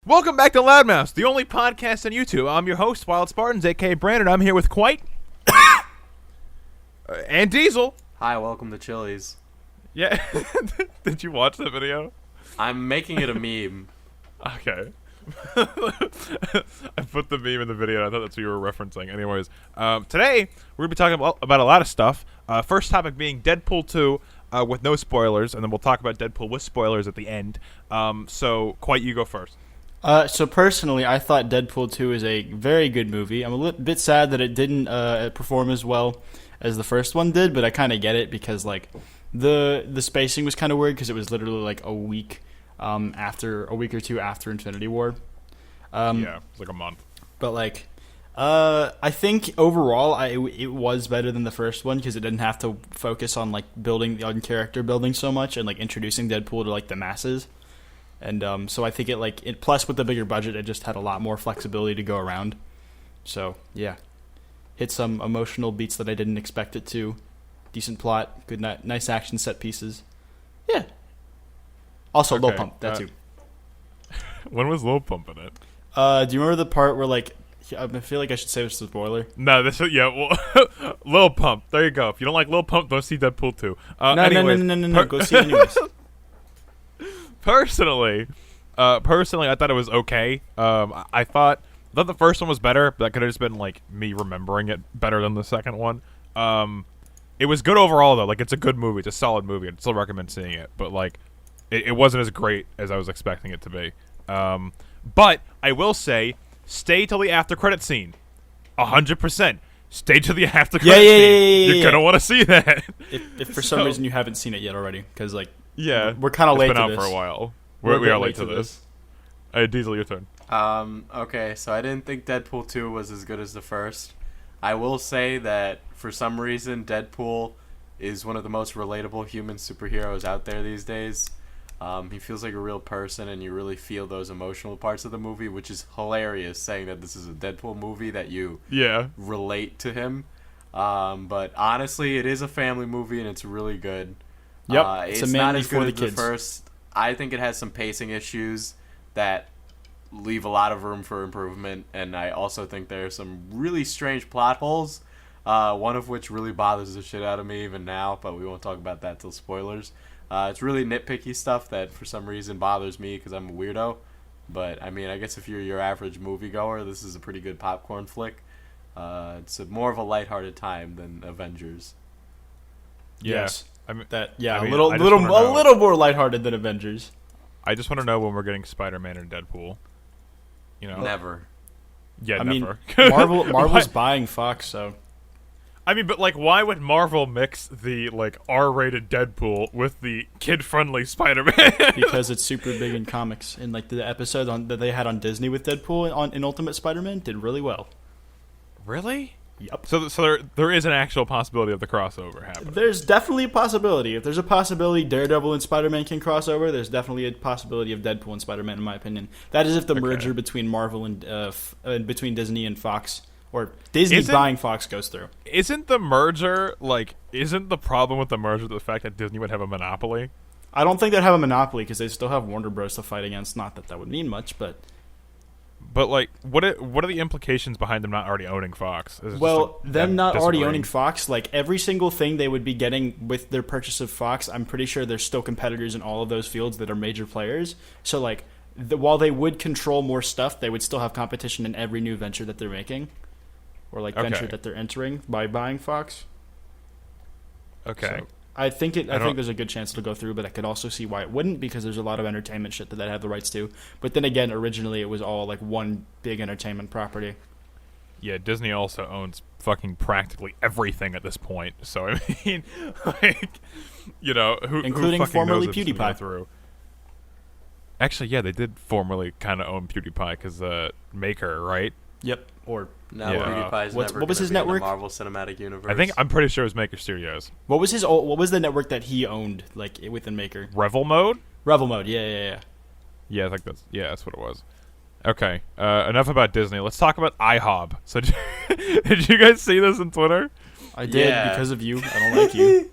Welcome back to Loudmouse, the only podcast on YouTube. I'm your host, Wild Spartans, a.k.a. Brandon. I'm here with Quite and Diesel. Hi, welcome to Chili's. Yeah. Did you watch the video? I'm making it a meme. Okay. I put the meme in the video. I thought that's what you were referencing. Anyways, today we're going to be talking about a lot of stuff. First topic being Deadpool 2 with no spoilers, and then we'll talk about Deadpool with spoilers at the end. So, Quite, you go first. So personally, I thought Deadpool 2 is a very good movie. I'm a bit sad that it didn't perform as well as the first one did, but I kind of get it because like the spacing was kind of weird because it was literally like a week or two after Infinity War. Yeah, it's like a month. But like, I think overall, it was better than the first one because it didn't have to focus on like building on character building so much and like introducing Deadpool to like the masses. And so I think it plus with the bigger budget, it just had a lot more flexibility to go around. So yeah, hit some emotional beats that I didn't expect it to. Decent plot, good, nice action set pieces. Yeah. Also, Okay, Lil Pump, that too. When was Lil Pump in it? Do you remember the part where like I feel like I should say this is a spoiler? No, well, Lil Pump. There you go. If you don't like Lil Pump, don't see Deadpool 2. No. Go see it anyways. Personally, I thought it was okay. I thought the first one was better, but that could have just been like me remembering it better than the second one. It was good overall though. Like it's a good movie. It's a solid movie. I'd still recommend seeing it, but like it wasn't as great as I was expecting it to be. But I will say, stay till the after credit scene. 100%. Stay to the after credit scene. You're gonna want to see that. If for some reason you haven't seen it yet already, because like we're kind it's of late been to out this. for a while. We're a We bit are late to this. Diesel, your turn. Okay, so I didn't think Deadpool 2 was as good as the first. I will say that for some reason, Deadpool is one of the most relatable human superheroes out there these days. He feels like a real person, and you really feel those emotional parts of the movie, which is hilarious, saying that this is a Deadpool movie that you relate to him. But honestly, it is a family movie, and it's really good. Yep, it's not as good as the first. I think it has some pacing issues that leave a lot of room for improvement, and I also think there are some really strange plot holes, one of which really bothers the shit out of me even now, but we won't talk about that till spoilers. It's really nitpicky stuff that for some reason bothers me because I'm a weirdo, but I mean, I guess if you're your average moviegoer, this is a pretty good popcorn flick. It's more of a lighthearted time than Avengers. Yes. I mean, a little more lighthearted than Avengers. I just want to know when we're getting Spider-Man and Deadpool. You know, Never. Yeah, I never. mean, Marvel's buying Fox, so. I mean, but like, why would Marvel mix the like R-rated Deadpool with the kid-friendly Spider-Man? Because it's super big in comics, and like the episode that they had on Disney with Deadpool in Ultimate Spider-Man did really well. Really? Yep. So there is an actual possibility of the crossover happening. There's definitely a possibility. If there's a possibility Daredevil and Spider-Man can cross over, there's definitely a possibility of Deadpool and Spider-Man, in my opinion. That is if the merger between Marvel and between Disney and Fox, or Disney buying Fox, goes through. Isn't the problem with the merger the fact that Disney would have a monopoly? I don't think they'd have a monopoly because they still have Warner Bros. To fight against. Not that would mean much, but like, what are the implications behind them not already owning Fox? Well, them not already owning Fox, like every single thing they would be getting with their purchase of Fox, I'm pretty sure there's still competitors in all of those fields that are major players. So like, while they would control more stuff, they would still have competition in every new venture that they're making, or like venture that they're entering by buying Fox. Okay. So I think there's a good chance it'll go through, but I could also see why it wouldn't, because there's a lot of entertainment shit that they have the rights to. But then again, originally it was all like one big entertainment property. Yeah, Disney also owns fucking practically everything at this point. So I mean, like, you know, including who formerly knows if PewDiePie. through. Actually, yeah, they did formerly kind of own PewDiePie because Maker, right? Yep. Or no, PewDiePie's never what was his be network? In the Marvel Cinematic Universe. I'm pretty sure it was Maker Studios. What was the network that he owned, like within Maker? Revel Mode. Yeah. Yeah, I think that's what it was. Okay, enough about Disney. Let's talk about IHOB. So, did you guys see this on Twitter? I did Yeah. because of you. I don't like you.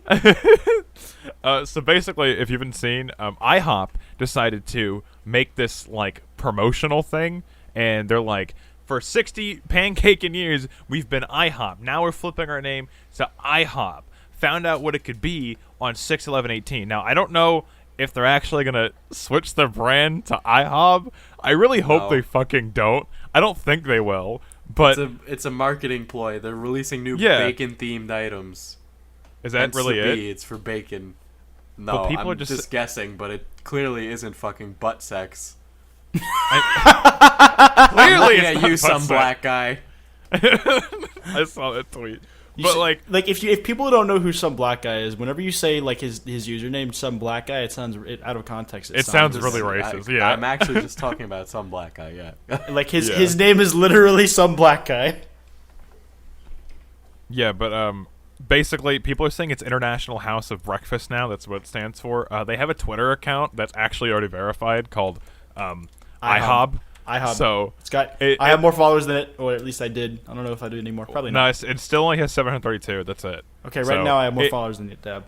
So basically, if you haven't seen, IHOP decided to make this like promotional thing, and they're like, for 60 pancaking years, we've been IHOP. Now we're flipping our name to IHOP. Found out what it could be on 6/11/18. Now I don't know if they're actually gonna switch their brand to IHOP. I really hope No. they fucking don't. I don't think they will. But It's a marketing ploy. They're releasing new Yeah. bacon-themed items. is that Hence really the it? B, it's for bacon. No, But people I'm are just- guessing, but it clearly isn't fucking butt sex. Clearly, Looking it's at not you, some butt sex. black guy. I saw that tweet. But like, if people don't know who some black guy is, whenever you say like his username some black guy, it sounds out of context. It sounds really I- racist. Yeah. I'm actually just talking about some black guy. Yeah. like his Yeah. his name is literally some black guy. Yeah, but basically, people are saying it's International House of Breakfast now. That's what it stands for. They have a Twitter account that's actually already verified called IHOB. IHOB. So It's got. It- I have more followers than it, or at least I did. I don't know if I do anymore. Probably no, not. it still only has 732. That's it. Okay, right so now I have more it- followers than you, Dab.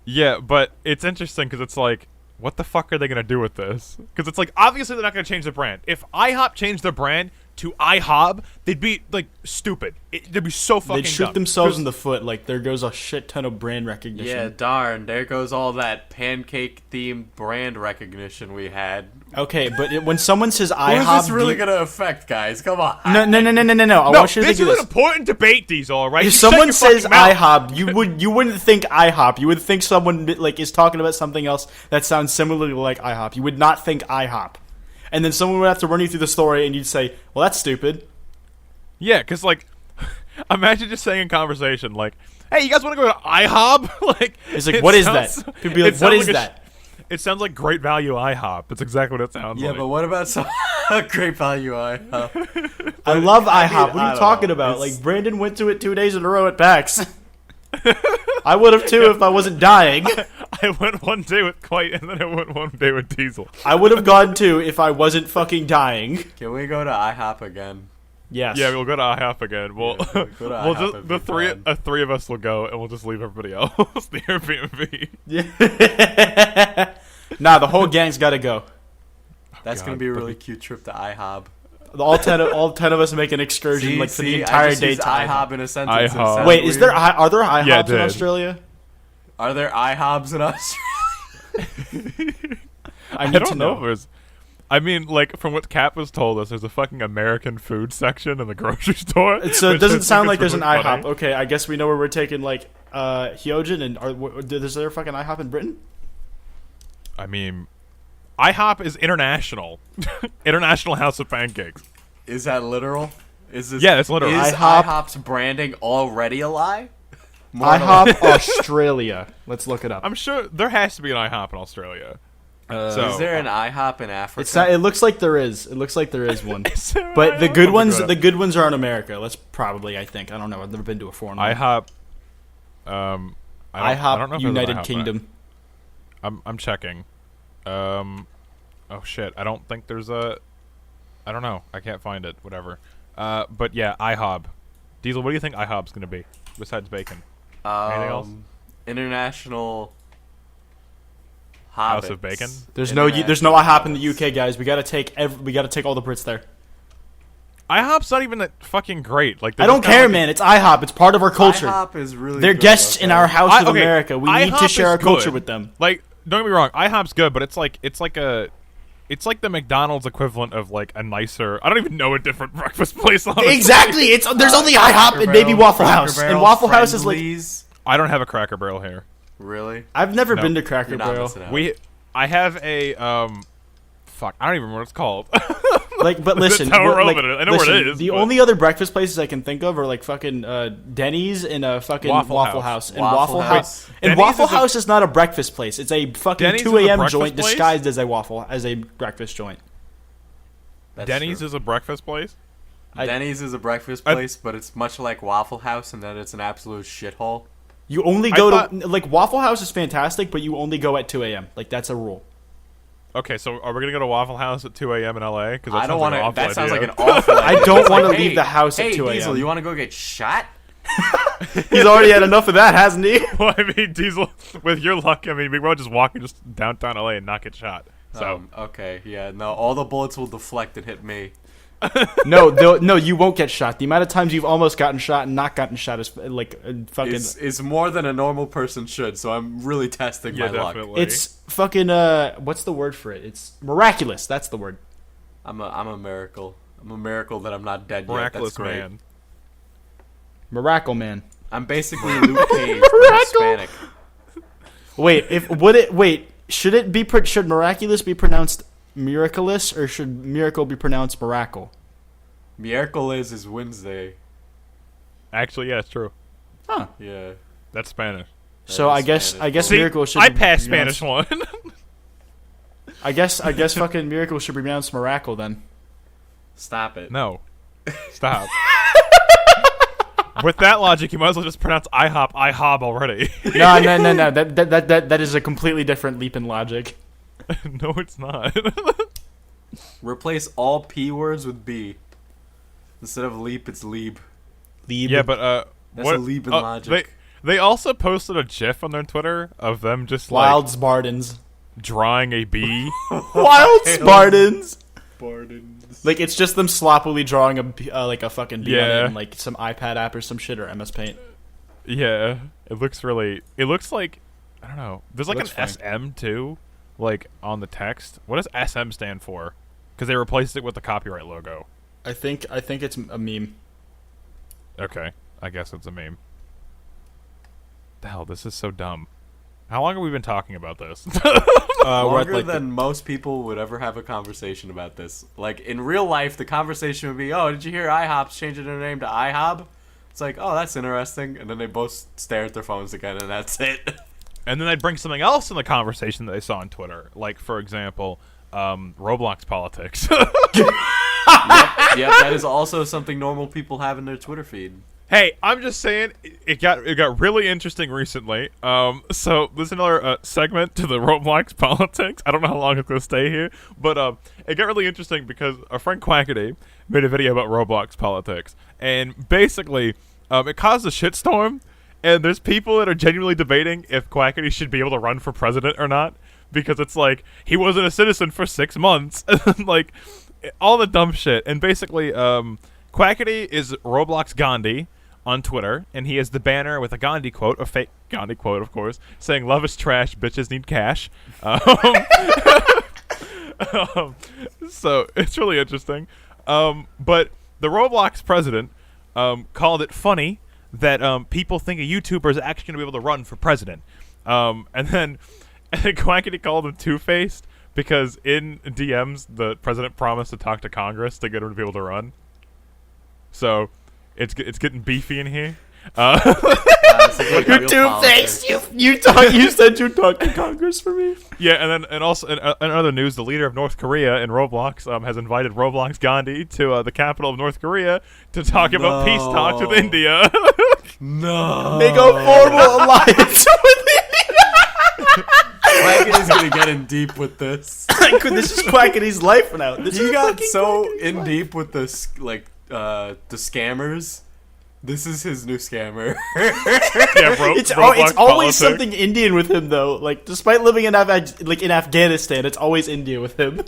Yeah, but it's interesting because it's like, what the fuck are they gonna do with this? Because it's like, obviously they're not gonna change the brand. If IHOP changed their brand to IHOB, they'd be like stupid. They'd be so fucking. They'd shoot dumb. themselves 'Cause- in the foot. Like there goes a shit ton of brand recognition. Yeah, darn. There goes all that pancake-themed brand recognition we had. Okay, but when someone says Who IHOP, is this really gonna affect, guys? Come on. No. I No, want you to this think is of an this. important debate, Diesel. All right. If You shut someone your says fucking mouth. IHOP, you wouldn't think IHOP. You would think someone like is talking about something else that sounds similarly like IHOP. You would not think IHOP, and then someone would have to run you through the story, and you'd say, "Well, that's stupid." Yeah, because, like, imagine just saying in conversation, like, hey, you guys want to go to IHOB? Like, It's like, it what is sounds- that? People be like, it what sounds is like that? It sounds like Great Value IHOP. That's exactly what it sounds Yeah, like. but what about some great value? I love IHOP. I What are don't you talking know. about? It's- Like Brandon went to it 2 days in a row at PAX. I would have too if I wasn't dying. I went one day with Quite, and then I went one day with Diesel. I would have gone too if I wasn't fucking dying. Can we go to IHOP again? Yes. Yeah, we'll go to IHOP again. We'll, Yeah, go to we'll IHOP, just it'd the be three of us will go, and we'll just leave everybody else the Airbnb. Yeah. Nah, the whole gang's got to go. That's God, gonna be a but really cute trip to IHOP. All 10 of us make an excursion like for the I entire just day used to IHOP IHOP. in a sentence. and it IHOP. sounded Wait, is weird. there are there IHOPs Yeah, it in did. Australia? Are there IHOPs in Australia? I I need to don't know if know. there's. I mean, like from what Cap has told us, there's a fucking American food section in the grocery store. So it which I doesn't think sound is like there's an really IHOP. funny. Okay, I guess we know where we're taking like Hyojin and is there a fucking IHOP in Britain? I mean, IHOP is international. International House of Pancakes. Is that literal? Is this? Yeah, it's literal. Is IHOP IHOP's branding already a lie? More than a- IHOP Australia. Let's look it up. I'm sure there has to be an IHOP in Australia. So- Is there an IHOP in Africa? It's not, it looks like there is. It looks like there is one. Is there an But the IHOP? good I'll ones, look it the up. good ones are in America. Let's probably, I think. I don't know. I've never been to a foreign one. IHOP. I IHOP don't know if there's an United IHOP. Kingdom. I'm checking. Oh shit! I don't think there's a. I don't know. I can't find it. Whatever. But yeah, IHOB. Diesel, what do you think IHOB's gonna be besides bacon? Anything else? International House Hobbits. of Bacon? There's no IHOP in the UK, guys. We gotta take all the Brits there. IHOP's not even that fucking great. Like I don't care, man. It's IHOP. It's part of our culture. IHOP is really They're good, guests in our house of okay, America. We need to IHOP share is our culture good. with them. Like, don't get me wrong, IHOP's good, but it's like the McDonald's equivalent of like a nicer. I don't even know a different breakfast place. Honestly. Exactly. There's only IHOP and maybe Waffle House. And Waffle House is like I don't have a Cracker Barrel here. Really? I've never No. been to Cracker You're not Barrel. missing out. I have a fuck. I don't even remember what it's called. Like, but listen, how what- irrelevant it is. I know where it is, The but- only other breakfast places I can think of are like fucking Denny's and a fucking Waffle Waffle House. House. And Waffle Waffle House. House. And Denny's Waffle is a- House is not a breakfast place. It's a fucking Denny's 2 is a a.m. breakfast joint place? disguised as a breakfast joint. That's Denny's true. is a breakfast place. Denny's is a breakfast I- place, but it's much like Waffle House in that it's an absolute shithole. You only I go thought- to like Waffle House is fantastic, but you only go at 2 a.m. Like that's a rule. Okay, so are we gonna go to Waffle House at 2 a.m. in LA? Because I don't want want to. to. That sounds like an awful. I idea. don't It's wanna like, leave hey, the house at hey, 2 a.m. Diesel, you want to go get shot? He's already had enough of that, hasn't he? Well, I mean, Diesel, with your luck, I mean, we won't just walk just downtown LA and not get shot. So okay, yeah, no, all the bullets will deflect and hit me. No, you won't get shot. The amount of times you've almost gotten shot and not gotten shot is like fucking. It's more than a normal person should. So I'm really testing my luck. It's fucking. What's the word for it? It's miraculous. That's the word. I'm a miracle. I'm a miracle that I'm not dead miraculous yet. That's great. man. Miracle man. I'm basically Luke Cage, but Hispanic. Should miraculous be pronounced miraculous, or should miracle be pronounced miracle? Miracle is Wednesday. Actually, yeah, it's true. Huh. Yeah. That's Spanish. So I guess See, miracle should. I passed Spanish one. I guess fucking miracle should be pronounced miracle then. Stop it. No. Stop. With that logic, you might as well just pronounce IHOP already. No. That is a completely different leap in logic. No, it's not. Replace all P words with B. Instead of leap, it's leap. Leap. Yeah, but That's a leap in logic. They also posted a GIF on their Twitter of them just Wild Spartans drawing a bee. Wild Spartans. Spartans. Like it's just them sloppily drawing a fucking bee on it Yeah. in like some iPad app or some shit or MS Paint. Yeah, it looks like I don't know. There's like an Looks funny. SM too, like on the text. What does SM stand for? Because they replaced it with the copyright logo. I think it's a meme. Okay, I guess it's a meme. The hell, this is so dumb. How long have we been talking about this? Longer than most people would ever have a conversation about this. Like, in real life, the conversation would be, oh, did you hear IHOP's changing their name to IHOB? It's like, oh, that's interesting. And then they both stare at their phones again, and that's it. And then they'd bring something else in the conversation that they saw on Twitter. Like, for example, Roblox politics. Yep, that is also something normal people have in their Twitter feed. Hey, I'm just saying, it got really interesting recently. So there's another segment to the Roblox politics. I don't know how long it's gonna stay here, but it got really interesting because our friend Quackity made a video about Roblox politics, and basically, it caused a shitstorm. And there's people that are genuinely debating if Quackity should be able to run for president or not, because it's like he wasn't a citizen for 6 months, like all the dumb shit. And basically, Quackity is Roblox Gandhi on Twitter, and he has the banner with a Gandhi quote, a fake Gandhi quote, of course, saying "Love is trash, bitches need cash." So it's really interesting. But the Roblox president called it funny that people think a YouTuber is actually going to be able to run for president. And then Quackity called him two-faced because in DMs the president promised to talk to Congress to get him to be able to run. So it's getting beefy in here. You're two-faced. You said you'd talk to Congress for me. Yeah, and also in other news, the leader of North Korea in Roblox has invited Roblox Gandhi to the capital of North Korea to talk about peace talks with India. No. Make a formal alliance with India. Quackity's gonna get in deep with this. This is Quackity's life now. He got so in deep with this, like, the scammers. This is his new scammer. Yeah, It's Roblox always politics. something Indian with him, though. Like, despite living in Afghanistan, it's always India with him.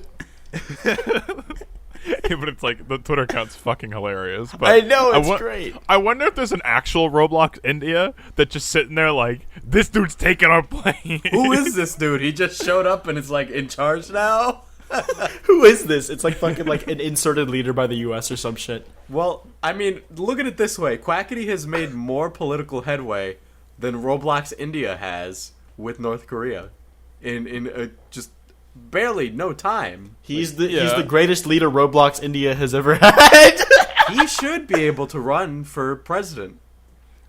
Yeah, but it's like the Twitter account's fucking hilarious. But I know, it's great. I wonder if there's an actual Roblox India that's just sitting there like, this dude's taking our plane. Who is this dude? He just showed up and is like in charge now. Who is this? It's like fucking like an inserted leader by the U.S. or some shit. Well, I mean, look at it this way: Quackity has made more political headway than Roblox India has with North Korea in just barely no time. He's the greatest leader Roblox India has ever had. He should be able to run for president.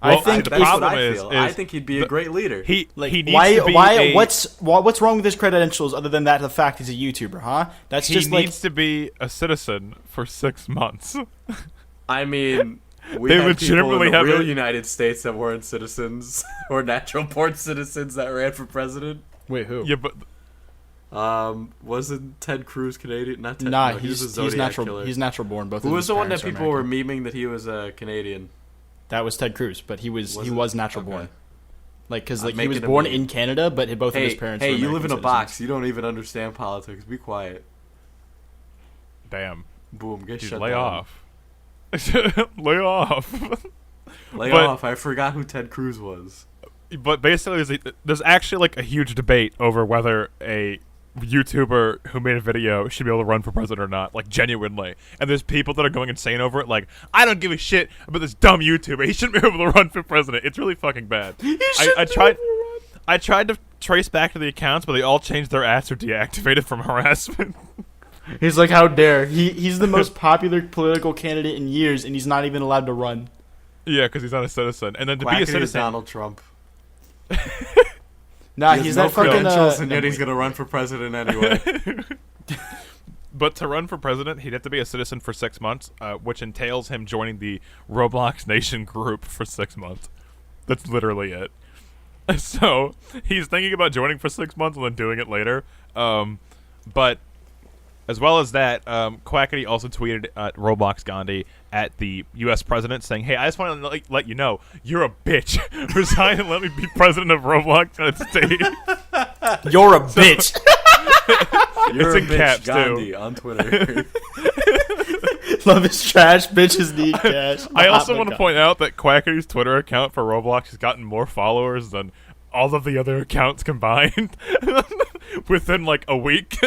Well, I think That's what problem I is feel. I think he'd be a great leader. He needs why to be what's wrong with his credentials other than that the fact he's a YouTuber, huh? That's he just needs to be a citizen for 6 months. I mean, we They had people legitimately in the have real it. United States that weren't citizens or natural born citizens that ran for president. Wait, who? Yeah, but Wasn't Ted Cruz Canadian? Not Ted. Nah, no, he was a he's Zodiac natural. killer. He's natural born. Both. Who of was his the one that parents are people were American. memeing that he was a Canadian? That was Ted Cruz, but he was natural born. Like, because he was making a born meme. in Canada, but both of his parents. Hey, were you live in a American box. citizens. You don't even understand politics. Be quiet. Damn. Boom. Get Dude, shut lay down. off. Lay off. Lay But- off. I forgot who Ted Cruz was. But basically, there's actually like a huge debate over whether a YouTuber who made a video should be able to run for president or not, like genuinely. And there's people that are going insane over it, like, I don't give a shit about this dumb YouTuber. He shouldn't be able to run for president. It's really fucking bad. I tried to trace back to the accounts, but they all changed their ads or deactivated from harassment. He's like, how dare he's the most popular political candidate in years, and he's not even allowed to run. Yeah, because he's not a citizen. And then to be a Quackity is citizen, Donald Trump. Nah, He he's has no that fucking. credentials, and yet he's gonna run for president anyway. but to run for president, he'd have to be a citizen for 6 months, which entails him joining the Roblox Nation group for 6 months. That's literally it. So he's thinking about joining for 6 months and then doing it later. But as well as that, Quackity also tweeted at Roblox Gandhi at the U.S. president saying, "Hey, I just want to let you know, you're a bitch. Resign and let me be president of Roblox United States." You're a bitch. You're It's a in bitch, caps, too. Gandhi on Twitter. Love is trash. Bitches need cash. I also Mahatma want to Gandhi. point out that Quackity's Twitter account for Roblox has gotten more followers than all of the other accounts combined within like a week.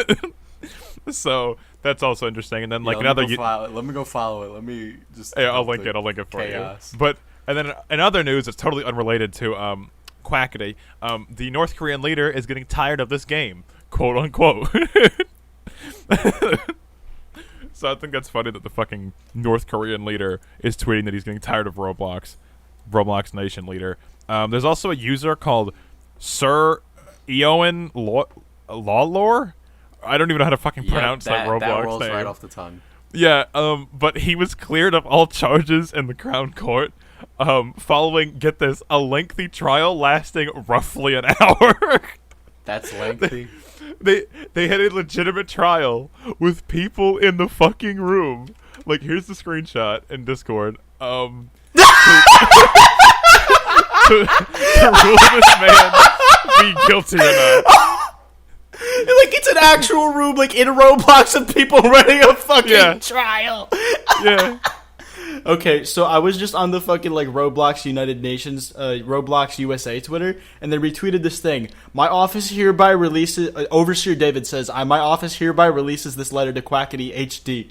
So that's also interesting. And then like Yeah, another. let me go follow it. Let me just. Yeah, I'll link it. I'll link it for chaos. you. But and then in other news, it's totally unrelated to Quackity. The North Korean leader is getting tired of this game, quote unquote. So I think that's funny that the fucking North Korean leader is tweeting that he's getting tired of Roblox Nation leader. There's also a user called Sir Eoin Lawlor. I don't even know how to fucking pronounce that Roblox that rolls name. right off the tongue. Yeah, but he was cleared of all charges in the Crown Court, following, get this, a lengthy trial lasting roughly an hour. That's lengthy. They had a legitimate trial with people in the fucking room. Like, here's the screenshot in Discord. To rule this man be guilty or not. Like, it's an actual room, like, in Roblox of people running a fucking trial. Yeah. Okay, so I was just on the fucking, like, Roblox United Nations, Roblox USA Twitter, and they retweeted this thing. My office hereby releases, Overseer David says, my office hereby releases this letter to Quackity HD.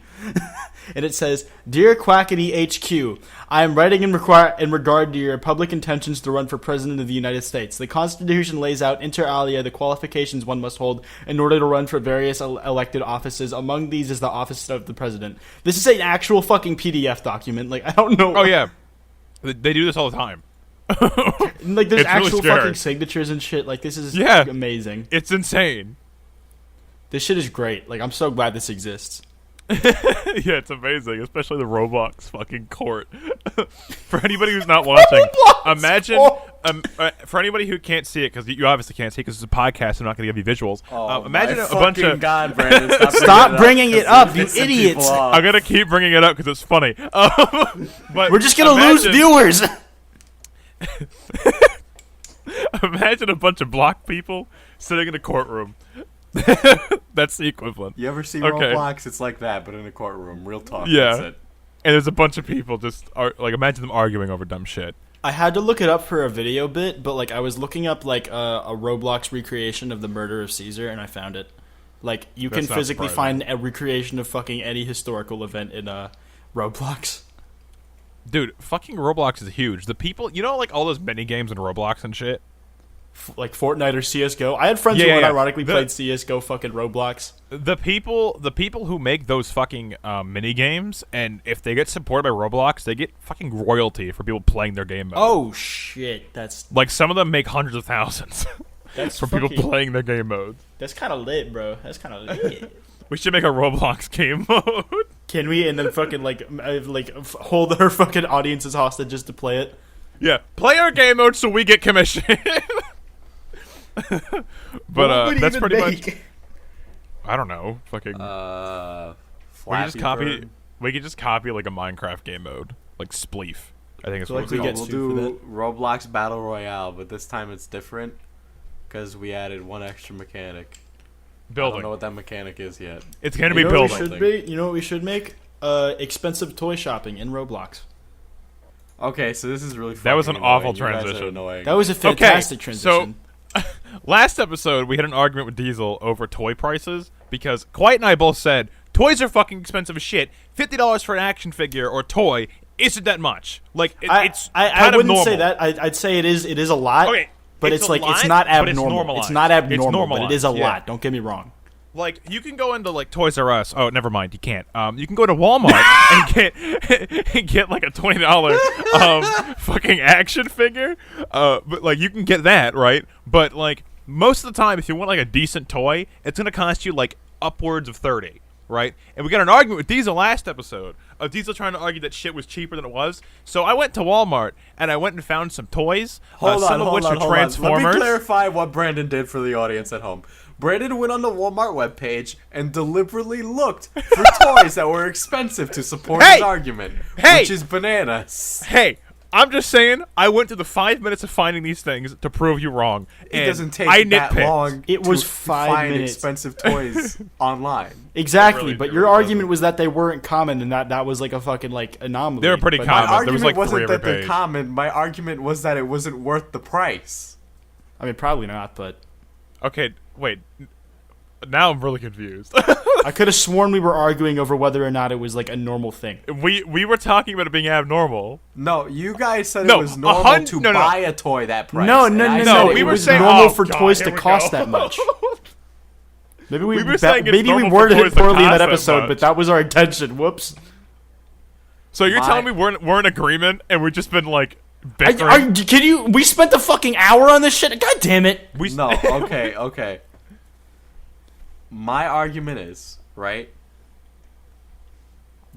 And it says, Dear Quackity HQ, I am writing in regard to your public intentions to run for President of the United States. The Constitution lays out inter alia the qualifications one must hold in order to run for various elected offices. Among these is the office of the President. This is an actual fucking PDF document. Like, I don't know. Oh, yeah. They do this all the time. Like, there's It's really actual scary. fucking signatures and shit. Like, this is amazing. It's insane. This shit is great. Like, I'm so glad this exists. Yeah, it's amazing, especially the Roblox fucking court. For anybody who's not watching, imagine for anybody who can't see it, because you obviously can't see it because it's a podcast. I'm not going to give you visuals. Imagine a bunch of. God, Brandon, Stop bringing it up, you idiots! I'm gonna keep bringing it up because it's funny. But We're just gonna lose viewers. Imagine a bunch of block people sitting in a courtroom. That's the equivalent. You ever see Okay. Roblox? It's like that, but in a courtroom. Real talk. Yeah. That's it. And there's a bunch of people just like imagine them arguing over dumb shit. I had to look it up for a video bit, but like I was looking up like a Roblox recreation of the murder of Caesar, and I found it. Like you That's can not physically surprising. find a recreation of fucking any historical event in Roblox. Dude, fucking Roblox is huge. The people, you know, like all those mini games in Roblox and shit. Like Fortnite or CS:GO. I had friends who ironically played CS:GO fucking Roblox. The people who make those fucking mini games, and if they get supported by Roblox, they get fucking royalty for people playing their game mode. Oh shit, that's Like some of them make hundreds of thousands that's from people fucking- playing their game modes. That's kind of lit, bro. That's kind of lit. We should make a Roblox game mode. Can we? And then fucking hold our fucking audiences hostage just to play it. Yeah, play our game mode so we get commission. But that's pretty much. I don't know. Fucking. We could Flappy just copy. Bird. We could just copy like a Minecraft game mode, like Spleef, I think it's Feel what like it's we called. get We'll sued for do Roblox Battle Royale, but this time it's different because we added one extra mechanic. I don't know Building. what that mechanic is yet. It's gonna You be know what building. we should be? You know what we should make? Expensive toy shopping in Roblox. Okay, so this is really That was fucking an awful annoying. You guys are transition. annoying. That was a fantastic transition. So last episode we had an argument with Diesel over toy prices because Quiet and I both said toys are fucking expensive as shit. $50 for an action figure or toy isn't that much. Like it's I kind of wouldn't normal. say that. I'd say it is a lot. Okay, but it's it's a like lot, it's not but it's abnormal. normalized. It's not abnormal, It's but it is a normalized, yeah. lot. Don't get me wrong. Like you can go into like Toys R Us. Oh, never mind. You can't. You can go to Walmart and get like a $20 fucking action figure. But like you can get that, right? But like most of the time, if you want like a decent toy, it's gonna cost you like upwards of 30, right? And we got an argument with Diesel last episode of Diesel trying to argue that shit was cheaper than it was. So I went to Walmart and I went and found some toys. Some of which are Transformers. Let me clarify what Brandon did for the audience at home. Brandon went on the Walmart webpage and deliberately looked for toys that were expensive to support his argument, which is bananas. Hey, I'm just saying, I went through the 5 minutes of finding these things to prove you wrong. It doesn't take I that nitpicked. long It was to 5 find minutes. expensive toys online. Exactly, Really- but it your really argument doesn't. was that they weren't common and that was like a fucking like anomaly. They were pretty But common. My There was, argument like, 3 wasn't that every they're page. common. My argument was that it wasn't worth the price. I mean, probably not, but Okay, wait. Now I'm really confused. I could have sworn we were arguing over whether or not it was like a normal thing. we were talking about it being abnormal. No, you guys said No, it was normal to no. buy a toy that price. No, and no, I no, said no. we It were was saying- normal oh, for God, toys here to we cost go. that much. Maybe we We were saying it's maybe we normal for worded toys it to poorly in cost that that episode, much. but that was our intention. Whoops. So you're My- telling me we're in agreement and we've just been like bickering? Can you? We spent a fucking hour on this shit. God damn it! No, okay. My argument is, right,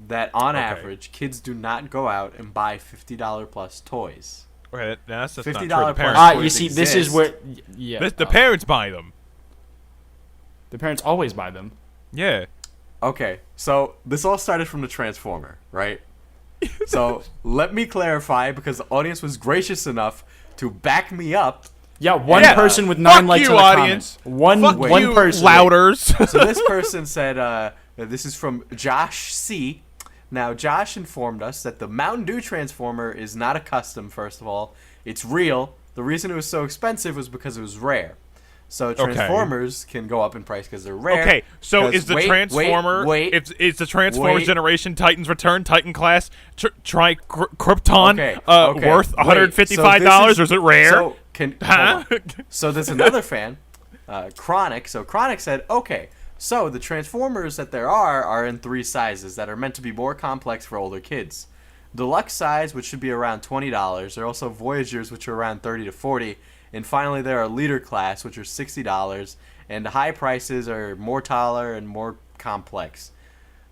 that on Okay. average, kids do not go out and buy $50 plus toys. Okay, that's just not true. $50 The parents, plus- You toys see, this is exist. where yeah, the parents buy them. the parents always buy them. Yeah. Okay, so this all started from the Transformer, right? So let me clarify, because the audience was gracious enough to back me up. Yeah, one Yeah. person with Fuck 9 likes you, on the audience. comment. Fuck One you, person. louders. So this person said, this is from Josh C. Now, Josh informed us that the Mountain Dew Transformer is not a custom, first of all. It's real. The reason it was so expensive was because it was rare. So Transformers can go up in price because they're rare. Okay, so 'Cause- is the wait, Transformer? Wait, It's the Transformers wait. generation, Titans Return, Titan Class, Krypton, Okay, worth wait. $155, So or is it rare? So, Huh? hold on. So there's another fan, Chronic. So Chronic said, okay, so the Transformers that there are in 3 sizes that are meant to be more complex for older kids. Deluxe size, which should be around $20. There are also Voyagers, which are around $30 to $40. And finally, there are Leader Class, which are $60. And the high prices are more taller and more complex.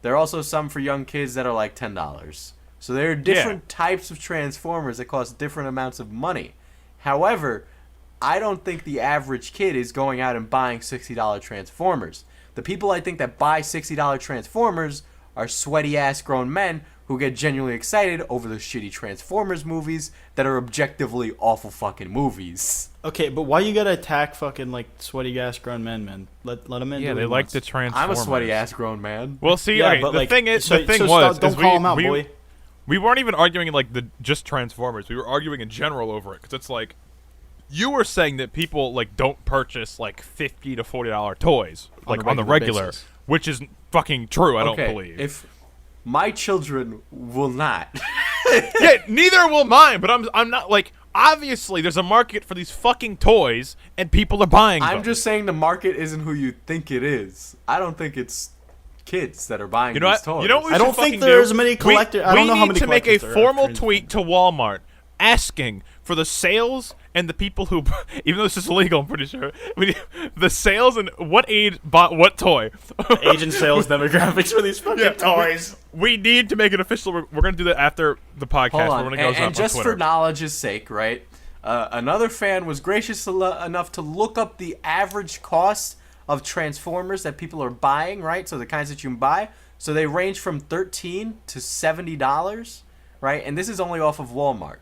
There are also some for young kids that are like $10. So there are different types of Transformers that cost different amounts of money. However, I don't think the average kid is going out and buying $60 Transformers. The people I think that buy $60 Transformers are sweaty-ass grown men who get genuinely excited over the shitty Transformers movies that are objectively awful fucking movies. Okay, but why you gotta attack fucking like sweaty ass grown men, man? Let them in. Yeah, do they what like he the wants. Transformers. I'm a sweaty-ass grown man. Well, see, Yeah, okay, but the like, thing is, so- the thing so was, stop- don't is call him out, we, boy. we weren't even arguing like the just Transformers. We were arguing in general over it because it's like you were saying that people like don't purchase like $50 to $40 toys like on the regular, basis. which is fucking true. I don't Okay, believe. if my children will not. Yeah, neither will mine. But I'm not like obviously there's a market for these fucking toys and people are buying them. I'm just saying the market isn't who you think it is. I don't think it's kids that are buying You know these what? toys. You know what we I should don't think fucking there's do? many collector- I don't know how many We need to make a collectors there are formal for tweet to Walmart asking for the sales and the people who, even though this is illegal, I'm pretty sure, the sales and what age bought what toy. Age and sales demographics for these fucking toys. We need to make it official. We're going to do that after the podcast. Hold on. When it goes and up just on for Twitter. knowledge's sake, right? Another fan was gracious enough to look up the average cost of Transformers that people are buying, right? So the kinds that you can buy. So they range from $13 to $70, right? And this is only off of Walmart.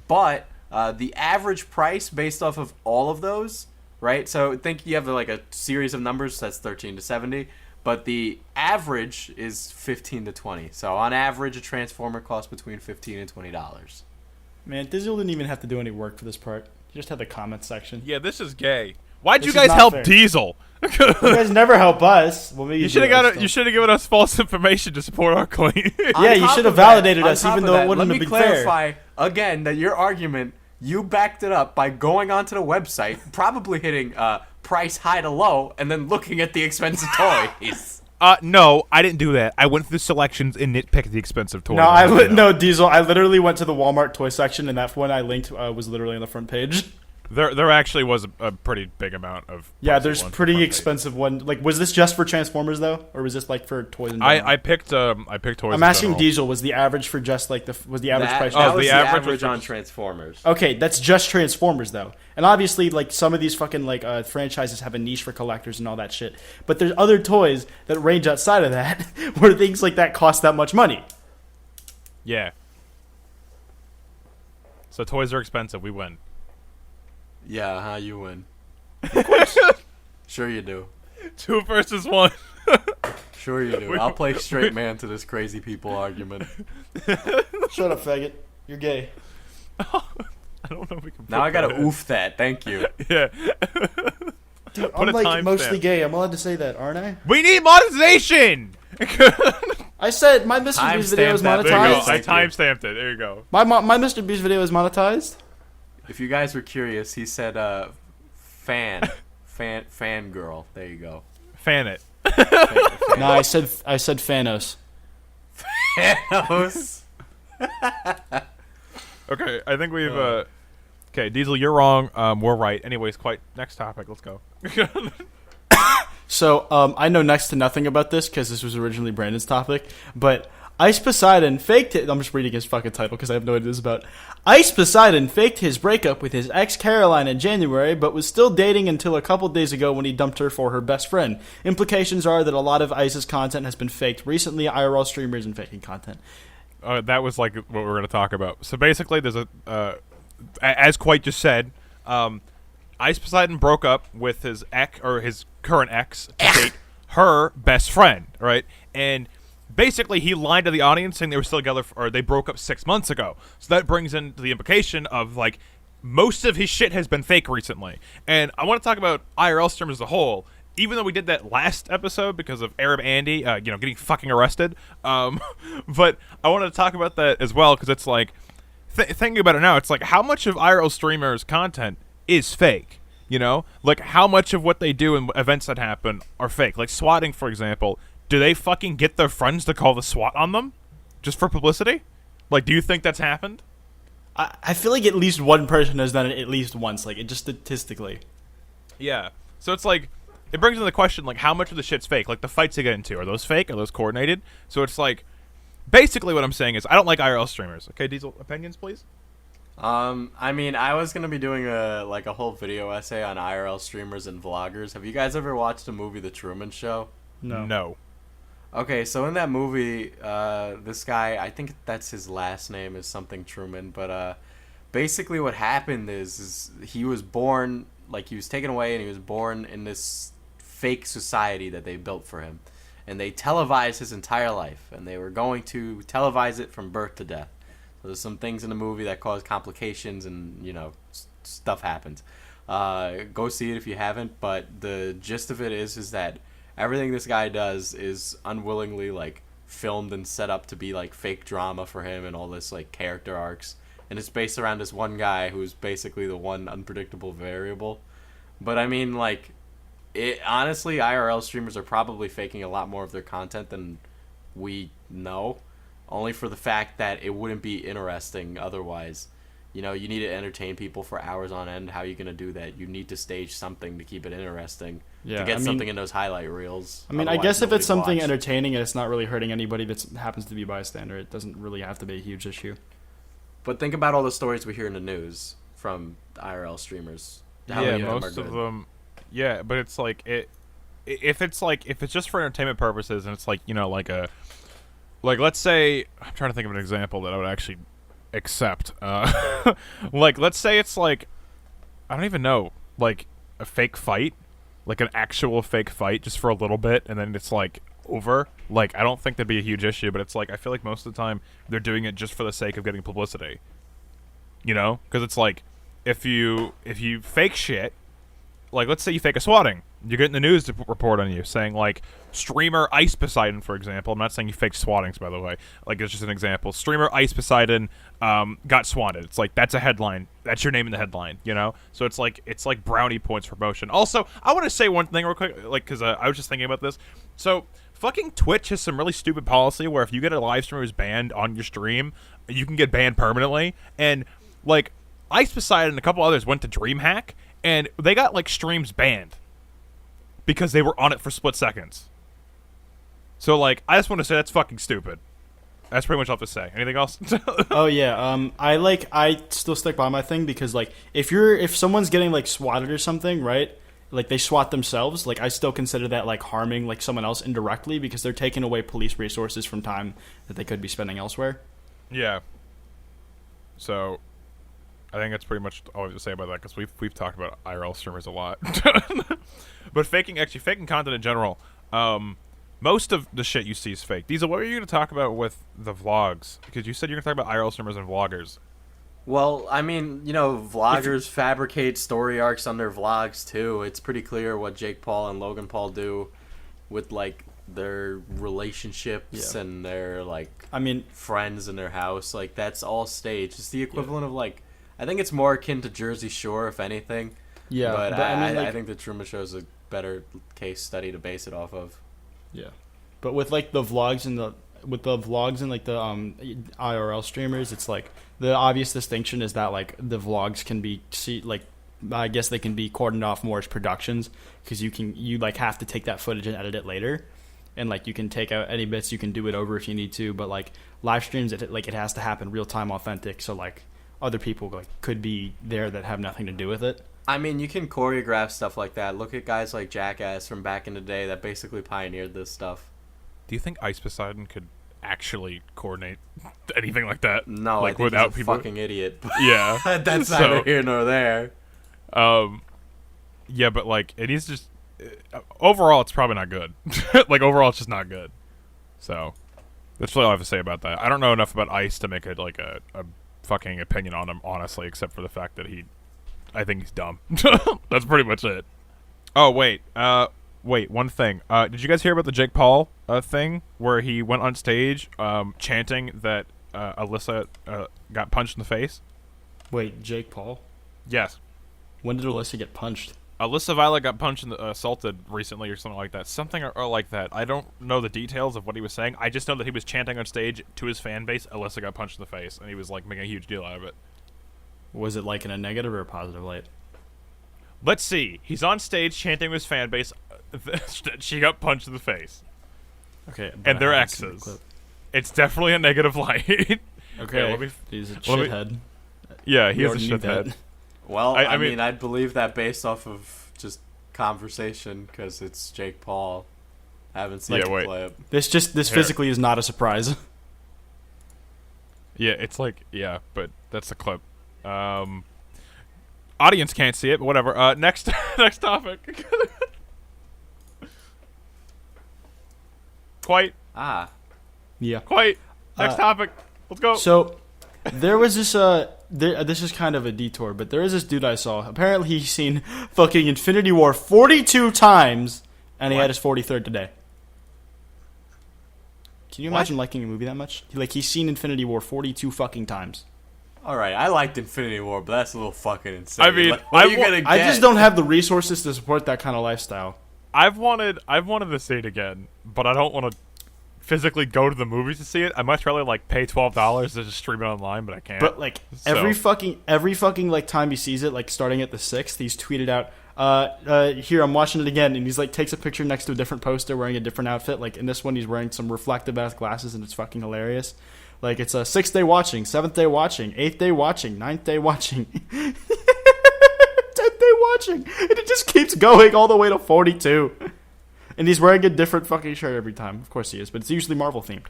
But the average price based off of all of those, right? So think you have like a series of numbers, so that's 13 to 70. But the average is 15 to 20. So on average, a Transformer costs between $15 and $20. Man, Dizzle didn't even have to do any work for this part. He just had the comment section. Yeah, this is gay. Why'd This you is guys not help fair. Diesel? You guys never help us. Well, maybe You should have do, got. You should have given us false information to support our claim. Yeah, you should have validated us, even though it wouldn't have been fair. Let me clarify again that your argument, you backed it up by going onto the website, probably hitting price high to low, and then looking at the expensive toys. No, I didn't do that. I went through the selections and nitpicked the expensive toys. No, Diesel. I literally went to the Walmart toy section, and that one I linked was literally on the front page. There actually was a pretty big amount of. Yeah, there's ones on the pretty front page. expensive one. Like, was this just for Transformers though, or was this like for toys? In general? I picked toys. I'm in asking general. Diesel. Was the average for just like was the average price? That Oh, was the the average average was on just- Transformers. Okay, that's just Transformers though, and obviously like some of these fucking like franchises have a niche for collectors and all that shit. But there's other toys that range outside of that, where things like that cost that much money. Yeah. So toys are expensive. We win. Yeah, you win. Sure you do. 2 versus 1. Sure you do. I'll play straight man to this crazy people argument. Shut up, faggot. You're gay. I don't know if we can. Now I put gotta that in. oof that. Thank you. Yeah. Dude, Put I'm a like mostly timestamp. gay. I'm allowed to say that, aren't I? We need monetization. I said my Mr. Beast video is Timestamp that. There you go. monetized. I Thank you. timestamped it. There you go. My Mr. Beast video is monetized. If you guys were curious, he said fangirl. There you go. Fan it. No, I said Thanos. Thanos. Okay, I think we've. Okay, Diesel, you're wrong. We're right. Anyways, next topic. Let's go. So I know next to nothing about this because this was originally Brandon's topic, but Ice Poseidon faked it. I'm just reading his fucking title because I have no idea what this is about. Ice Poseidon faked his breakup with his ex Caroline in January, but was still dating until a couple days ago when he dumped her for her best friend. Implications are that a lot of Ice's content has been faked recently. IRL streamers and faking content. That was like what we were going to talk about. So basically, there's as Quite just said, Ice Poseidon broke up with his his current ex to date her best friend, right? And basically, he lied to the audience saying they were still together, or they broke up 6 months ago. So that brings into the implication of like most of his shit has been fake recently. And I want to talk about IRL streamers as a whole. Even though we did that last episode because of Arab Andy, getting fucking arrested, but I wanted to talk about that as well because it's like thinking about it now, it's like how much of IRL streamers' content is fake. You know, like how much of what they do and events that happen are fake. Like swatting, for example. Do they fucking get their friends to call the SWAT on them just for publicity? Like, do you think that's happened? I feel like at least one person has done it at least once, like it just statistically. Yeah. So it's like it brings into the question like how much of the shit's fake? Like the fights they get into, are those fake? Are those coordinated? So it's like basically what I'm saying is I don't like IRL streamers. Okay, Diesel, opinions, please. I mean, I was gonna be doing a whole video essay on IRL streamers and vloggers. Have you guys ever watched the movie The Truman Show? No. Okay, so in that movie, this guy, I think that's his last name is something Truman, but basically what happened is he was born, like he was taken away and he was born in this fake society that they built for him. And they televised his entire life, and they were going to televise it from birth to death. So there's some things in the movie that cause complications and, stuff happens. Go see it if you haven't, but the gist of it is that everything this guy does is unwillingly like filmed and set up to be like fake drama for him and all this like character arcs, and it's based around this one guy who's basically the one unpredictable variable. But I mean, like, it honestly, IRL streamers are probably faking a lot more of their content than we know, only for the fact that it wouldn't be interesting otherwise. You need to entertain people for hours on end. How are you going to do that? You need to stage something to keep it interesting. Yeah, to get something in those highlight reels. I mean, I Otherwise, guess if it's nobody's something watched. entertaining and it's not really hurting anybody that happens to be bystander, it doesn't really have to be a huge issue. But think about all the stories we hear in the news from IRL streamers. How Yeah, many of them most are of good? them. Yeah, but it's like if it's just for entertainment purposes and it's like like like, let's say I'm trying to think of an example that I would actually accept. Like, let's say it's like, I don't even know, like a fake fight, like an actual fake fight, just for a little bit, and then it's like over. Like, I don't think that'd be a huge issue, but it's like I feel like most of the time they're doing it just for the sake of getting publicity. You know, because it's like if you fake shit, like let's say you fake a swatting, you're getting the news to report on you saying like streamer Ice Poseidon, for example. I'm not saying you fake swattings, by the way. Like, it's just an example. Streamer Ice Poseidon got swatted. It's like that's a headline. That's your name in the headline. You know, so it's like brownie points for promotion. Also, I want to say one thing real quick, like because I was just thinking about this. So fucking Twitch has some really stupid policy where if you get a live streamer who's banned on your stream, you can get banned permanently. And like Ice Poseidon and a couple others went to DreamHack, and they got like streams banned because they were on it for split seconds. So like, I just want to say that's fucking stupid. That's pretty much all I have to say. Anything else? Oh yeah, I still stick by my thing because like if someone's getting like swatted or something, right? Like they swat themselves, like I still consider that like harming like someone else indirectly because they're taking away police resources from time that they could be spending elsewhere. Yeah. So I think that's pretty much all I have to say about that because we've talked about IRL streamers a lot. But faking content in general, most of the shit you see is fake. Diesel, what were you going to talk about with the vlogs? Because you said you're going to talk about IRL streamers and vloggers. Well, I mean, you know, vloggers fabricate story arcs on their vlogs too. It's pretty clear what Jake Paul and Logan Paul do with like their relationships and their like friends in their house. Like that's all staged. It's the equivalent of like, I think it's more akin to Jersey Shore, if anything. Yeah, but I think the Truman Show is a better case study to base it off of. Yeah, but with like the vlogs and like the IRL streamers, it's like the obvious distinction is that like the vlogs can be I guess they can be cordoned off more as productions because you like have to take that footage and edit it later, and like you can take out any bits, you can do it over if you need to, but like live streams, it has to happen real time, authentic, so like other people like could be there that have nothing to do with it. I mean, you can choreograph stuff like that. Look at guys like Jackass from back in the day that basically pioneered this stuff. Do you think Ice Poseidon could actually coordinate anything like that? No, like I think without he's a people? Fucking idiot. Yeah, that's neither here nor there. Yeah, but like it needs just overall, it's probably not good. Like overall, it's just not good. So that's really all I have to say about that. I don't know enough about Ice to make it like a fucking opinion on him, honestly, except for the fact that I think he's dumb. That's pretty much it. Oh, wait, one thing. Did you guys hear about the Jake Paul thing where he went on stage chanting that Alyssa got punched in the face? Wait, Jake Paul? Yes. When did Alyssa get punched? Alyssa Violet got punched and assaulted recently or something like that. Something or like that. I don't know the details of what he was saying. I just know that he was chanting on stage to his fan base, Alyssa got punched in the face, and he was like making a huge deal out of it. Was it like in a negative or a positive light? Let's see. He's on stage chanting to his fan base that she got punched in the face. Okay. And they're exes. It's definitely a negative light. Okay. He's a shithead. Yeah, he is a shithead. Well, I mean, I'd believe that based off of just conversation because it's Jake Paul. I haven't seen the clip. This physically is not a surprise. Yeah, it's like, but that's the clip. Audience can't see it, but whatever. Next topic. Quite. Yeah. Quite. Next topic. Let's go. So, there was this, this is kind of a detour, but there is this dude I saw. Apparently he's seen fucking Infinity War 42 times, and he had his 43rd today. Can you imagine liking a movie that much? He's seen Infinity War 42 fucking times. Alright, I liked Infinity War, but that's a little fucking insane. I mean, what are you gonna get? I just don't have the resources to support that kind of lifestyle. I've wanted to see it again, but I don't want to physically go to the movies to see it. I much rather pay $12 to just stream it online, but I can't. But every fucking time he sees it, starting at the 6th, he's tweeted out, here, I'm watching it again, and he's takes a picture next to a different poster wearing a different outfit. In this one, he's wearing some reflective ass glasses, and it's fucking hilarious. It's a 6th day watching, 7th day watching, 8th day watching, 9th day watching, 10th day watching, and it just keeps going all the way to 42. And he's wearing a different fucking shirt every time. Of course he is, but it's usually Marvel themed.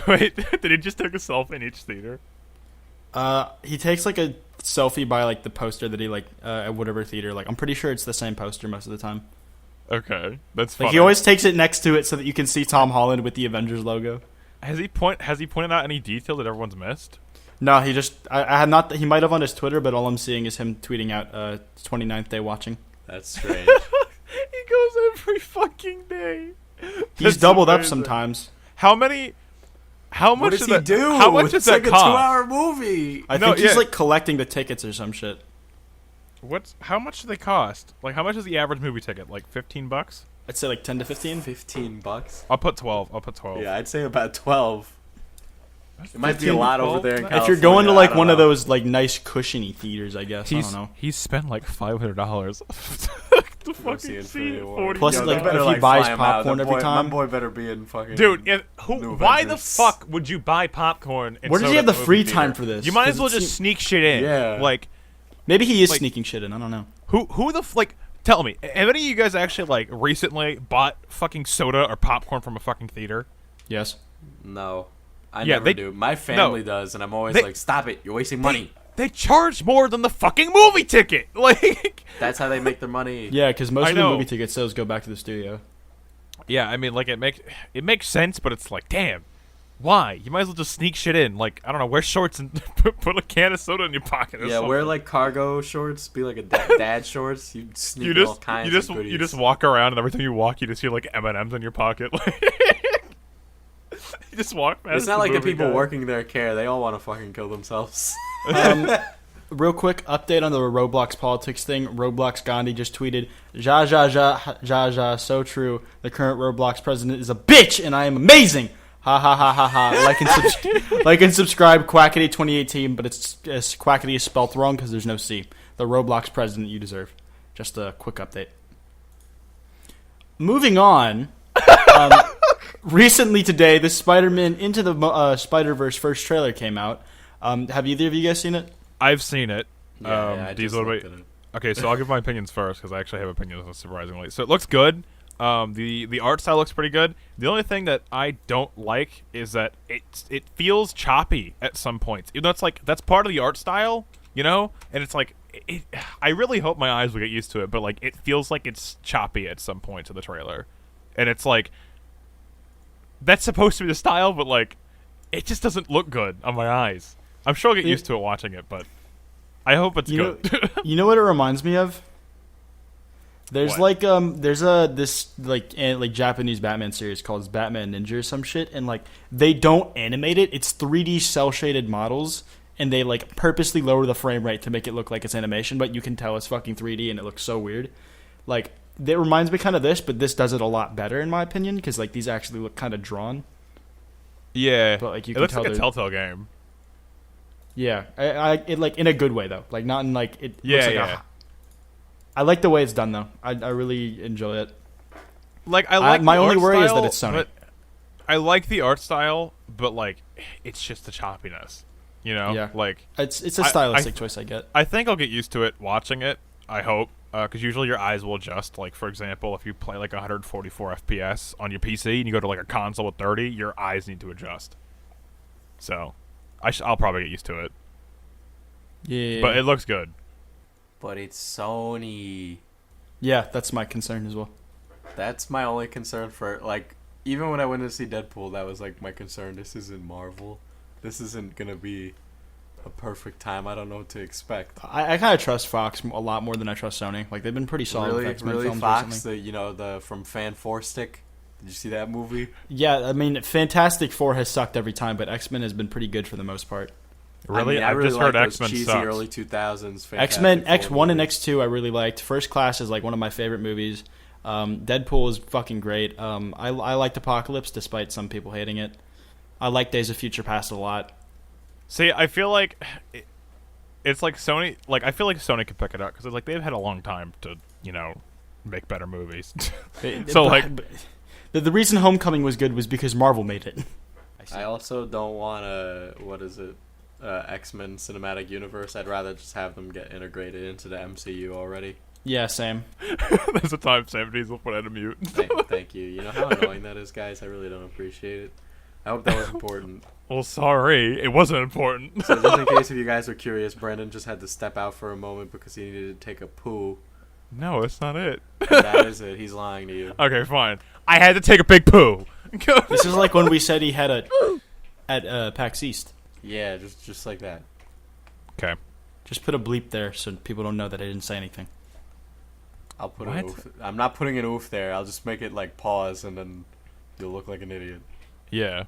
Wait, did he just take a selfie in each theater? He takes like a selfie by like the poster that he like at whatever theater. Like I'm pretty sure it's the same poster most of the time. Okay, that's funny. Like he always takes it next to it so that you can see Tom Holland with the Avengers logo. Has he pointed out any detail that everyone's missed? No, he just I had not. He might have on his Twitter, but all I'm seeing is him tweeting out 29th day watching. That's strange. He goes every fucking day. He's doubled up sometimes. How much what does he do? How much does that like cost? A 2-hour movie. I think he's like collecting the tickets or some shit. How much do they cost? Like, how much is the average movie ticket? Like $15? I'd say like 10 to 15. $15. I'll put 12. Yeah, I'd say about 12. It might be a 15 lot to 12? over there in If California. you're going to like I don't one of know. those like nice cushiony theaters, I guess. I don't know. He's spent like $500 to Go see fucking Infinity see War. 40. Plus, Yo, like, they better, if he buys fly him out. popcorn That every boy- time- my boy better be in fucking. Dude, New why the Avengers. fuck would you buy popcorn? And Where does soda he have at the movie free theater? time for this? You might 'Cause as well it just seems- sneak shit in. Yeah. Like, Maybe he is like- sneaking shit in. I don't know. who the like? Tell me, have any of you guys actually like recently bought fucking soda or popcorn from a fucking theater? Yes. No, I Yeah, never they- do. My family does, and I'm always They- like, "Stop it! You're wasting money." They charge more than the fucking movie ticket. Like, That's how they make their money. Yeah, because most I of the know. movie ticket sales go back to the studio. yeah, I mean, like it makes sense, but it's like, damn, why? You might as well just sneak shit in. Like, I don't know, wear shorts and put a can of soda in your pocket. Or Yeah, something. wear like cargo shorts. Be like a dad shorts. You sneak all kinds of goodies. you just walk around, and every time you walk, you just hear like M&Ms in your pocket. You just walk past. It's not like the movie people guy. working there care. They all want to fucking kill themselves. Real quick update on the Roblox politics thing. Roblox Gandhi just tweeted, "Ja ja ja ja ja, so true. The current Roblox president is a bitch, and I am amazing. Ha ha ha ha ha. Like and subscribe. Quackity 2018, but it's Quackity is spelt wrong because there's no C. The Roblox president you deserve." Just a quick update. Moving on. Recently today, the Spider-Man Into the Spider-Verse first trailer came out. Have either of you guys seen it? I've seen it. I These just little looked bit. at it. Okay, so I'll give my opinions first because I actually have opinions, surprisingly. So it looks good. The art style looks pretty good. The only thing that I don't like is that it feels choppy at some points. Even though it's like that's part of the art style, you know. And it's like I really hope my eyes will get used to it, but like it feels like it's choppy at some points in the trailer, and it's like that's supposed to be the style, but like it just doesn't look good on my eyes. I'm sure I'll get used to it watching it, but I hope it's good. You know what it reminds me of? There's What? there's this like Japanese Batman series called Batman Ninja or some shit, and like they don't animate it. It's 3D cell shaded models, and they like purposely lower the frame rate to make it look like it's animation, but you can tell it's fucking 3D and it looks so weird. Like it reminds me kind of this, but this does it a lot better in my opinion because like these actually look kind of drawn. Yeah, But, like, you it can looks tell like a they're- Telltale game. Yeah, it like in a good way though, like not in like it. Yeah, looks like yeah. I like the way it's done though. I really enjoy it. Like I like my the only art worry is style, that it's Sony. but I like the art style, but like it's just the choppiness, you know. Yeah. Like It's a I- stylistic choice I get. I think I'll get used to it watching it. I hope, because usually your eyes will adjust. Like for example, if you play like 144 FPS on your PC and you go to like a console with 30, your eyes need to adjust. So, I'll probably get used to it. Yeah, But it looks good. But it's Sony. yeah, that's my concern as well. That's my only concern for like. Even when I went to see Deadpool, that was like my concern. This isn't Marvel. This isn't gonna be a perfect time. I don't know what to expect. I kind of trust Fox a lot more than I trust Sony. Like they've been pretty solid with Really, X-Men really, films Fox. recently. The from Fan Four Stick. Did you see that movie? Yeah, I mean, Fantastic Four has sucked every time, but X-Men has been pretty good for the most part. Really, I I've really just like heard those X-Men cheesy sucks. early 2000s. X-Men Fantastic Four X1 and movies. X2 I really liked. First Class is like one of my favorite movies. Deadpool is fucking great. I liked Apocalypse despite some people hating it. I like Days of Future Past a lot. See, I feel like it's like Sony. Like I feel like Sony could pick it up because like they've had a long time to make better movies. So, like- The reason Homecoming was good was because Marvel made it. I also don't want a X-Men cinematic universe. I'd rather just have them get integrated into the MCU already. Yeah, same. There's a time 70s will put out a mute. Thank you. You know how annoying that is, guys. I really don't appreciate it. I hope that was important. Well, sorry, it wasn't important. So just in case if you guys are curious, Brandon just had to step out for a moment because he needed to take a poo. No, that's not it. And that is it. He's lying to you. Okay, fine. I had to take a big poo. This is like when we said he had at PAX East. Yeah, just like that. Okay. Just put a bleep there so people don't know that I didn't say anything. I'll put an oof. I'm not putting an oof there. I'll just make it like pause and then you'll look like an idiot. Yeah.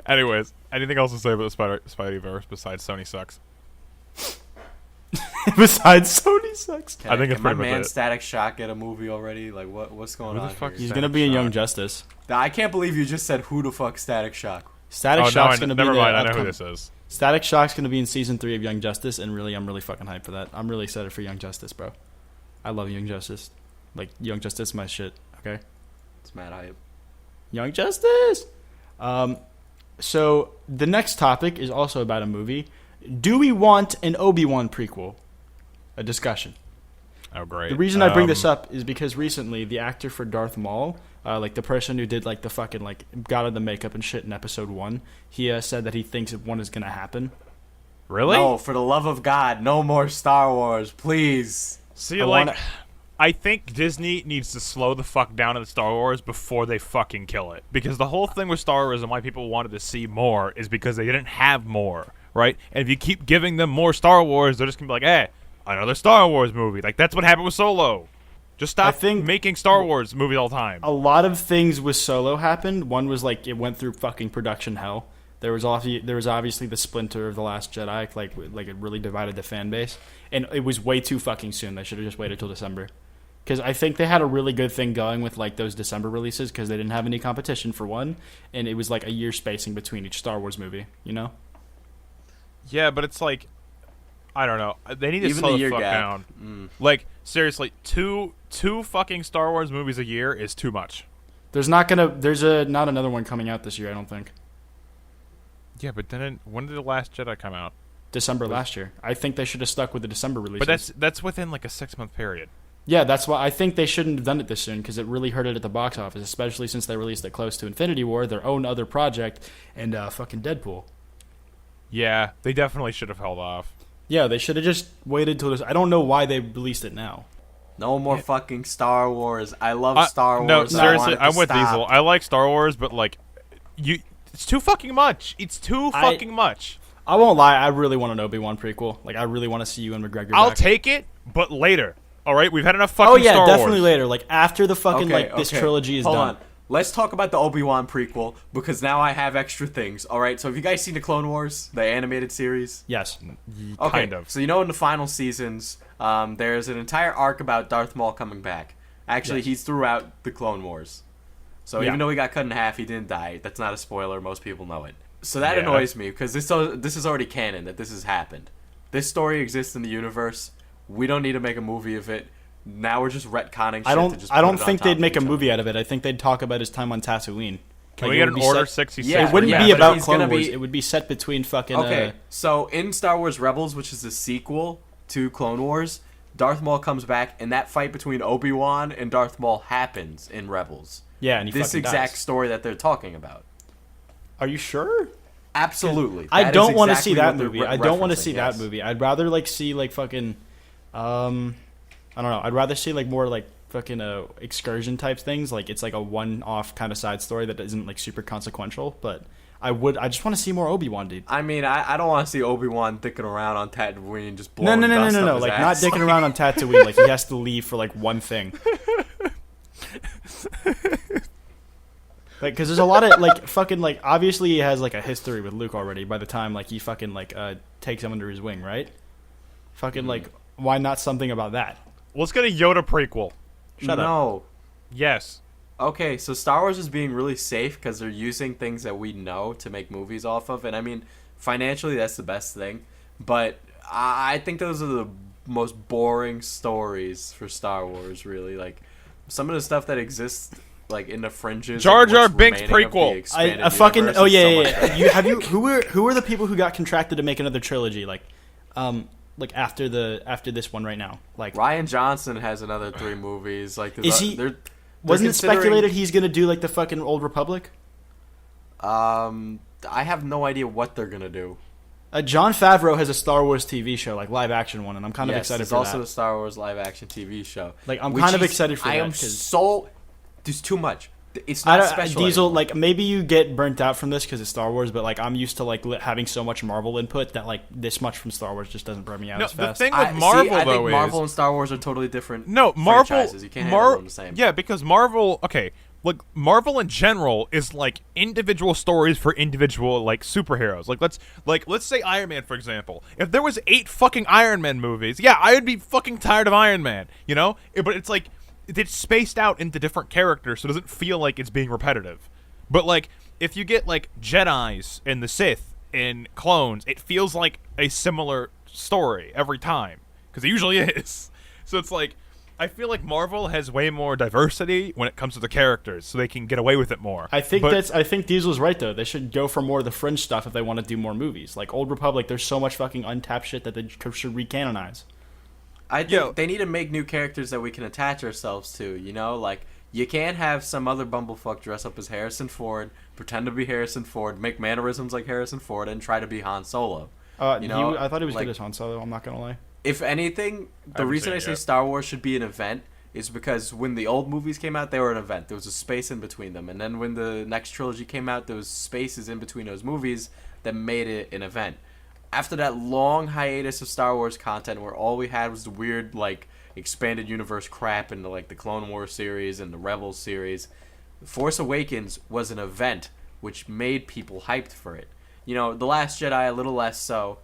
Anyways, anything else to say about the Spideyverse besides Sony sucks? Besides Sony sucks. I think it's Can my pretty much man it. Static Shock get a movie already? Like what's going Who the on fuck here? He's Static gonna be in Shock. Young Justice. I can't believe you just said who the fuck Static Shock. Static Oh, Shock's gonna be never in the mind. I know who upcoming- this is. Static Shock's gonna be in season 3 of Young Justice, and really, I'm really fucking hyped for that. I'm really excited for Young Justice, bro. I love Young Justice. Like Young Justice, is my shit. Okay. It's mad hype. Young Justice. So the next topic is also about a movie. Do we want an Obi-Wan prequel? A discussion. Oh, great. The reason I bring this up is because recently the actor for Darth Maul, like the person who did like the fucking like got on the makeup and shit in episode 1, he said that he thinks one is gonna happen. Really? No, for the love of God, no more Star Wars, please. See, I I think Disney needs to slow the fuck down in Star Wars before they fucking kill it. Because the whole thing with Star Wars and why people wanted to see more is because they didn't have more, right? And if you keep giving them more Star Wars, they're just gonna be like, hey, another Star Wars movie. Like, that's what happened with Solo. Just stop making Star Wars movies all the time. A lot of things with Solo happened. One was like it went through fucking production hell. There was obviously the splinter of The Last Jedi, like it really divided the fan base, and it was way too fucking soon. They should have just waited till December, because I think they had a really good thing going with like those December releases because they didn't have any competition for one, and it was like a year spacing between each Star Wars movie. You know? Yeah, but it's like, I don't know. They need to Even slow the the year fuck gap. down. Like, seriously, two fucking Star Wars movies a year is too much. There's not another one coming out this year. I don't think. Yeah, but then when did The Last Jedi come out? December last year. I think they should have stuck with the December release. But that's within like a 6-month period. Yeah, that's why I think they shouldn't have done it this soon because it really hurt it at the box office, especially since they released it close to Infinity War, their own other project, and fucking Deadpool. Yeah, they definitely should have held off. Yeah, they should have just waited till this. I don't know why they released it now. No more fucking Star Wars. I love Star Wars. No, I seriously, want it to I'm with stop. Diesel. I like Star Wars, but like, it's too fucking much. It's too fucking much. I won't lie, I really want an Obi-Wan prequel. Like, I really want to see Ewan McGregor I'll back. take it, but later. All right, we've had enough fucking Star Wars. Definitely later. Like, after the fucking, this trilogy is Hold done. on. Let's talk about the Obi-Wan prequel, because now I have extra things. All right, so have you guys seen the Clone Wars, the animated series? Yes. Okay, Kind of. so you know in the final seasons, there's an entire arc about Darth Maul coming back. Actually, he's throughout the Clone Wars. So even though he got cut in half, he didn't die. That's not a spoiler. Most people know it. So that annoys me, because this is already canon, that this has happened. This story exists in the universe. We don't need to make a movie of it. Now we're just retconning shit to just I don't put it think on top they'd of make a each other. movie out of it. I think they'd talk about his time on Tatooine. Can Like, we it get would an be Order set- 66? Yeah, It wouldn't yeah, be but about he's Clone gonna Wars. be- It would be set between fucking... Okay, so in Star Wars Rebels, which is the sequel to Clone Wars, Darth Maul comes back, and that fight between Obi-Wan and Darth Maul happens in Rebels. yeah, and he This fucking exact dies. story that they're talking about. Are you sure? Absolutely. I That is don't want to exactly see that what they're movie. I don't want to referencing, see yes. that movie. I'd rather like see like fucking, I don't know. I'd rather see like more like fucking excursion type things. Like it's like a one-off kind of side story that isn't like super consequential. But I just want to see more Obi-Wan, dude. I mean, I don't want to see Obi-Wan dicking around on Tatooine just blowing No. dust up his Like ass. not dicking around on Tatooine. Like he has to leave for like one thing. Like, because there's a lot of like fucking like obviously he has like a history with Luke already. By the time like he fucking like takes him under his wing, right? Fucking like why not something about that? Let's get a Yoda prequel. Shut up. No. Yes. Okay, so Star Wars is being really safe because they're using things that we know to make movies off of. And I mean, financially, that's the best thing. But I think those are the most boring stories for Star Wars, really. Like, some of the stuff that exists, like, in the fringes. Jar of Jar what's Binks remaining of the prequel. expanded A fucking universe oh is yeah so yeah, much yeah. better. Who were the people who got contracted to make another trilogy like after this one right now like Ryan Johnson has another 3 movies. Like, Is he- they're wasn't it considering- speculated he's gonna do like the fucking Old Republic? I have no idea what they're gonna do. John Favreau has a Star Wars TV show, like live action one, and I'm kind of excited for that. There's also a Star Wars live action TV show. Like I'm kind of excited for that. I am so. There's too much. It's not special. Diesel, anymore. like maybe you get burnt out from this because it's Star Wars, but like I'm used to like having so much Marvel input that like this much from Star Wars just doesn't burn me out as fast. The thing with Marvel, I think though, Marvel and Star Wars are totally different. No, Marvel. franchises. You can't handle them the same. Yeah, because Marvel. Okay, like Marvel in general is like individual stories for individual like superheroes. Let's say Iron Man, for example. If there was 8 fucking Iron Man movies, yeah, I would be fucking tired of Iron Man. You know, but it's like. It's spaced out into different characters, so it doesn't feel like it's being repetitive. But, like, if you get, like, Jedis and the Sith and clones, it feels like a similar story every time. Because it usually is. So it's like, I feel like Marvel has way more diversity when it comes to the characters, so they can get away with it more. I think Diesel's right, though. They should go for more of the fringe stuff if they want to do more movies. Like, Old Republic, there's so much fucking untapped shit that they should recanonize. I think they need to make new characters that we can attach ourselves to, you know? Like, you can't have some other bumblefuck dress up as Harrison Ford, pretend to be Harrison Ford, make mannerisms like Harrison Ford, and try to be Han Solo. You know, I thought he was good as Han Solo, I'm not going to lie. If anything, the reason I say Star Wars should be an event is because when the old movies came out, they were an event. There was a space in between them. And then when the next trilogy came out, there was spaces in between those movies that made it an event. After that long hiatus of Star Wars content where all we had was the weird, like, expanded universe crap into, like, the Clone Wars series and the Rebels series, Force Awakens was an event which made people hyped for it. You know, The Last Jedi, a little less so,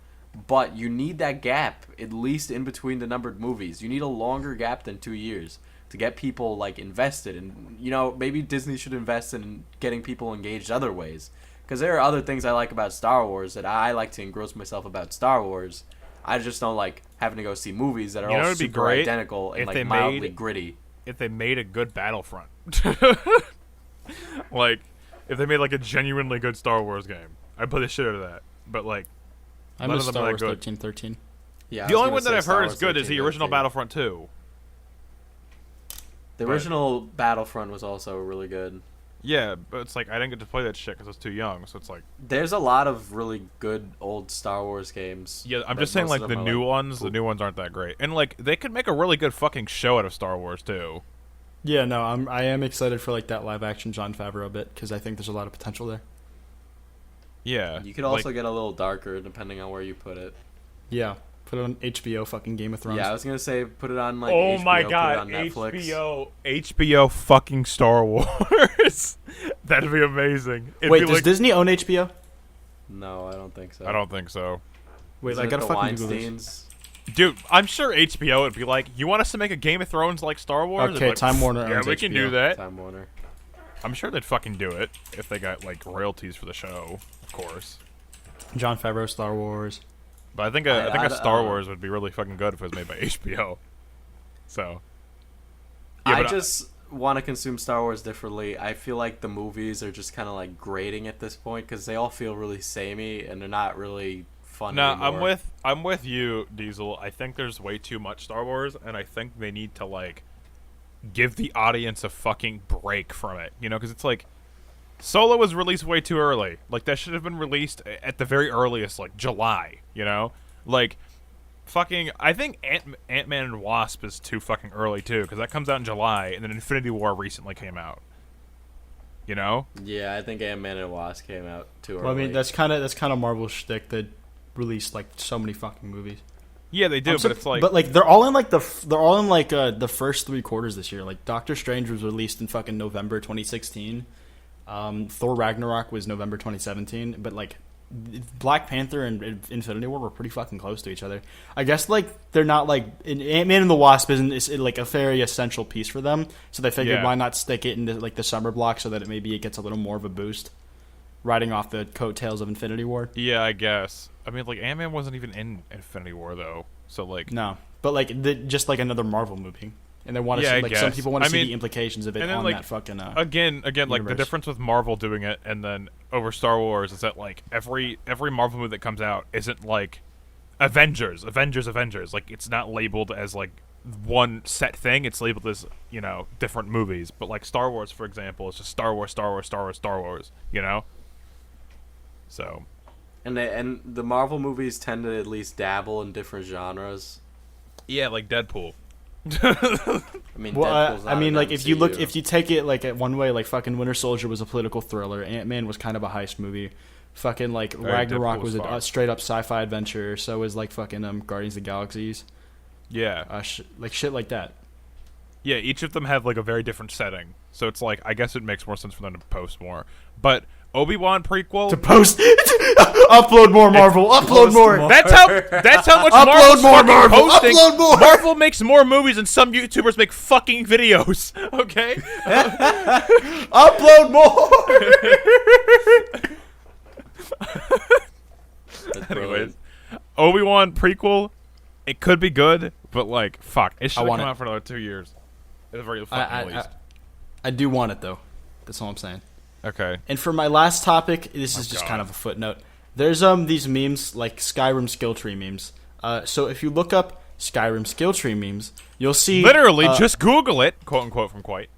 but you need that gap, at least in between the numbered movies. You need a longer gap than 2 years to get people, like, invested. And, you know, maybe Disney should invest in getting people engaged other ways. Because there are other things I like about Star Wars that I like to engross myself about Star Wars. I just don't like having to go see movies that are all super identical and like mildly gritty. If they made a good Battlefront, like if they made like a genuinely good Star Wars game, I'd play the shit out of that. But like, I miss Star Wars 1313. Yeah, the only one that I've heard is good is the original Battlefront 2. The original Battlefront was also really good. Yeah, but it's like I didn't get to play that shit because I was too young. So it's like there's a lot of really good old Star Wars games. Yeah, I'm just saying like the new ones. The new ones aren't that great, and like they could make a really good fucking show out of Star Wars too. Yeah, no, I am excited for like that live action Jon Favreau bit because I think there's a lot of potential there. Yeah, you could also get a little darker depending on where you put it. Yeah. Put it on HBO fucking Game of Thrones. Yeah, I was gonna say put it on like HBO, my god, put it on Netflix. HBO fucking Star Wars. That'd be amazing. Wait, does Disney own HBO? No, I don't think so. I don't think so. Wait, I gotta fucking Google this. Dude, I'm sure HBO would be like, you want us to make a Game of Thrones like Star Wars? Okay, like, Time Warner yeah, owns we HBO. can do that. Time Warner. I'm sure they'd fucking do it if they got like royalties for the show, of course. Jon Favreau, Star Wars. But I think a Star Wars would be really fucking good if it was made by HBO. So, yeah, I just want to consume Star Wars differently. I feel like the movies are just kind of like grating at this point because they all feel really samey and they're not really fun. No, anymore. I'm with you, Diesel. I think there's way too much Star Wars, and I think they need to like give the audience a fucking break from it. You know, because it's like. Solo was released way too early. Like, that should have been released at the very earliest, like, July, you know? Like, fucking, I think Ant-Man and Wasp is too fucking early, too, because that comes out in July, and then Infinity War recently came out. You know? Yeah, I think Ant-Man and Wasp came out too early. Well, I mean, that's kind of Marvel's shtick. They released, like, so many fucking movies. Yeah, they do, but it's like... But, like, they're all in, like, the first 3 quarters this year. Like, Doctor Strange was released in fucking November 2016. Thor Ragnarok was November 2017, but like Black Panther and Infinity War were pretty fucking close to each other. I guess like they're not like Ant-Man and the Wasp is like a very essential piece for them, so they figured why not stick it into like the summer block so that it gets a little more of a boost, riding off the coattails of Infinity War. Yeah, I guess. I mean, like Ant-Man wasn't even in Infinity War though, so like no, but like just like another Marvel movie. And they want to see, like, some people want to see the implications of it on like, that fucking. Again, like the difference with Marvel doing it and then over Star Wars is that like every Marvel movie that comes out isn't like Avengers. Like it's not labeled as like one set thing. It's labeled as different movies. But like Star Wars, for example, is just Star Wars. You know. So, And the Marvel movies tend to at least dabble in different genres. yeah, like Deadpool. I mean, Deadpool's not an like MCU. if you take it like at one way, like fucking Winter Soldier was a political thriller, Ant-Man was kind of a heist movie, fucking like Ragnarok was a straight up sci-fi adventure. So was like fucking Guardians of the Galaxies. Yeah. Like shit like that. Yeah, each of them have like a very different setting. So it's like I guess it makes more sense for them to post more. But Obi-Wan prequel To post, upload more Marvel, upload more. That's how much Upload Marvel's more fucking Marvel, posting. upload more. Marvel makes more movies than some YouTubers make fucking videos. Okay? Upload more. Anyways, Obi-Wan prequel, it could be good, but like fuck, it should come out for another 2 years. At the very fucking least. I do want it though. That's all I'm saying. Okay. And for my last topic, this is just kind of a footnote. There's these memes like Skyrim skill tree memes. So if you look up Skyrim skill tree memes, you'll see Literally, just Google it, quote unquote, from Quite.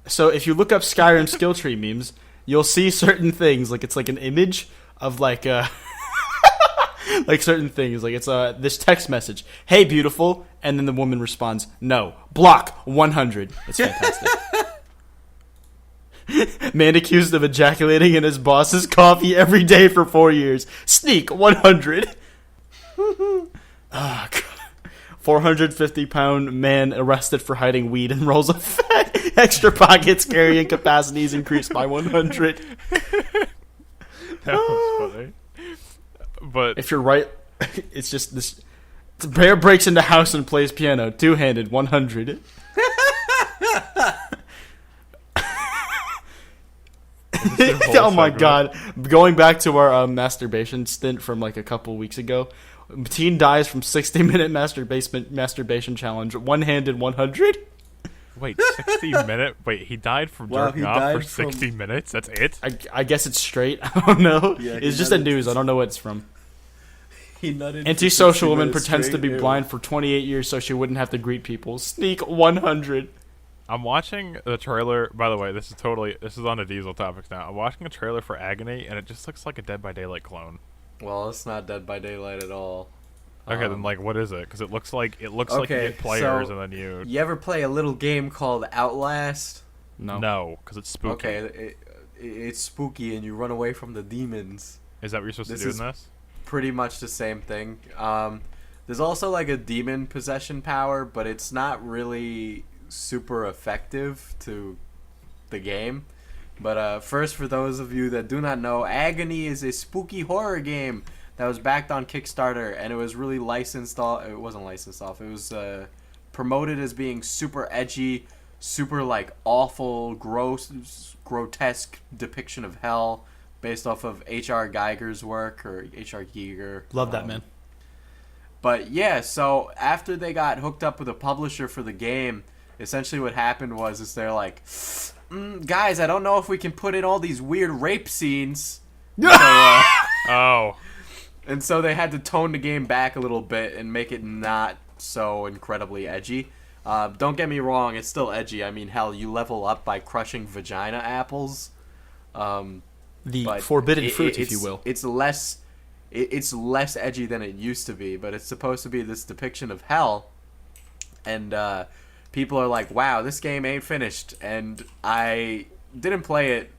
So if you look up Skyrim skill tree memes, you'll see certain things. Like it's like an image of like like certain things. Like it's this text message, "Hey, beautiful," and then the woman responds, "No, block 100." It's fantastic. Man accused of ejaculating in his boss's coffee every day for 4 years. Sneak 100. Oh, God. 450-pound man arrested for hiding weed in rolls of fat. Extra pockets carrying capacities increased by 100. That was funny. But if you're right, it's just this. The bear breaks into house and plays piano. Two-handed, 100. Oh my god. Going back to our masturbation stint from like a couple weeks ago. Teen dies from 60-minute masturbation challenge. One-handed 100. Wait, 60-minute? Wait, he died from jerking off for 60 minutes? That's it? I guess it's straight. I don't know. Yeah, it's just a news. I don't know what it's from. He nutted. Antisocial woman pretends to be blind for 28 years so she wouldn't have to greet people. Sneak 100. I'm watching the trailer. By the way, this is on the Diesel topics now. I'm watching a trailer for Agony, and it just looks like a Dead by Daylight clone. Well, it's not Dead by Daylight at all. Okay, then like, what is it? Because it looks like you get players and then you. You ever play a little game called Outlast? No, because it's spooky. Okay, it's spooky, and you run away from the demons. Is that what you're supposed to do in this? Pretty much the same thing. There's also like a demon possession power, but it's not really super effective to the game. But first, for those of you that do not know, Agony is a spooky horror game that was backed on Kickstarter, and it was really licensed off. It wasn't licensed off. It was promoted as being super edgy, super like awful, gross, grotesque depiction of hell, based off of H.R. Geiger's work, or H.R. Giger. Love that, man. But yeah, so after they got hooked up with a publisher for the game, essentially what happened was they're like, guys, I don't know if we can put in all these weird rape scenes. So, Oh. and so they had to tone the game back a little bit and make it not so incredibly edgy. Don't get me wrong, it's still edgy. I mean, hell, you level up by crushing vagina apples. The forbidden fruit, if you will. It's less edgy than it used to be, but it's supposed to be this depiction of hell. And people are like, wow, this game ain't finished. And I didn't play it.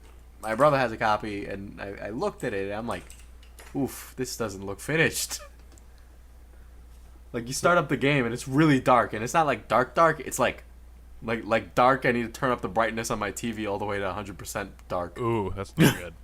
My brother has a copy, and I looked at it, and I'm like, oof, this doesn't look finished. Like, you start up the game, and it's really dark, and it's not like dark. It's like dark. I need to turn up the brightness on my TV all the way to 100% dark. Ooh, that's not good.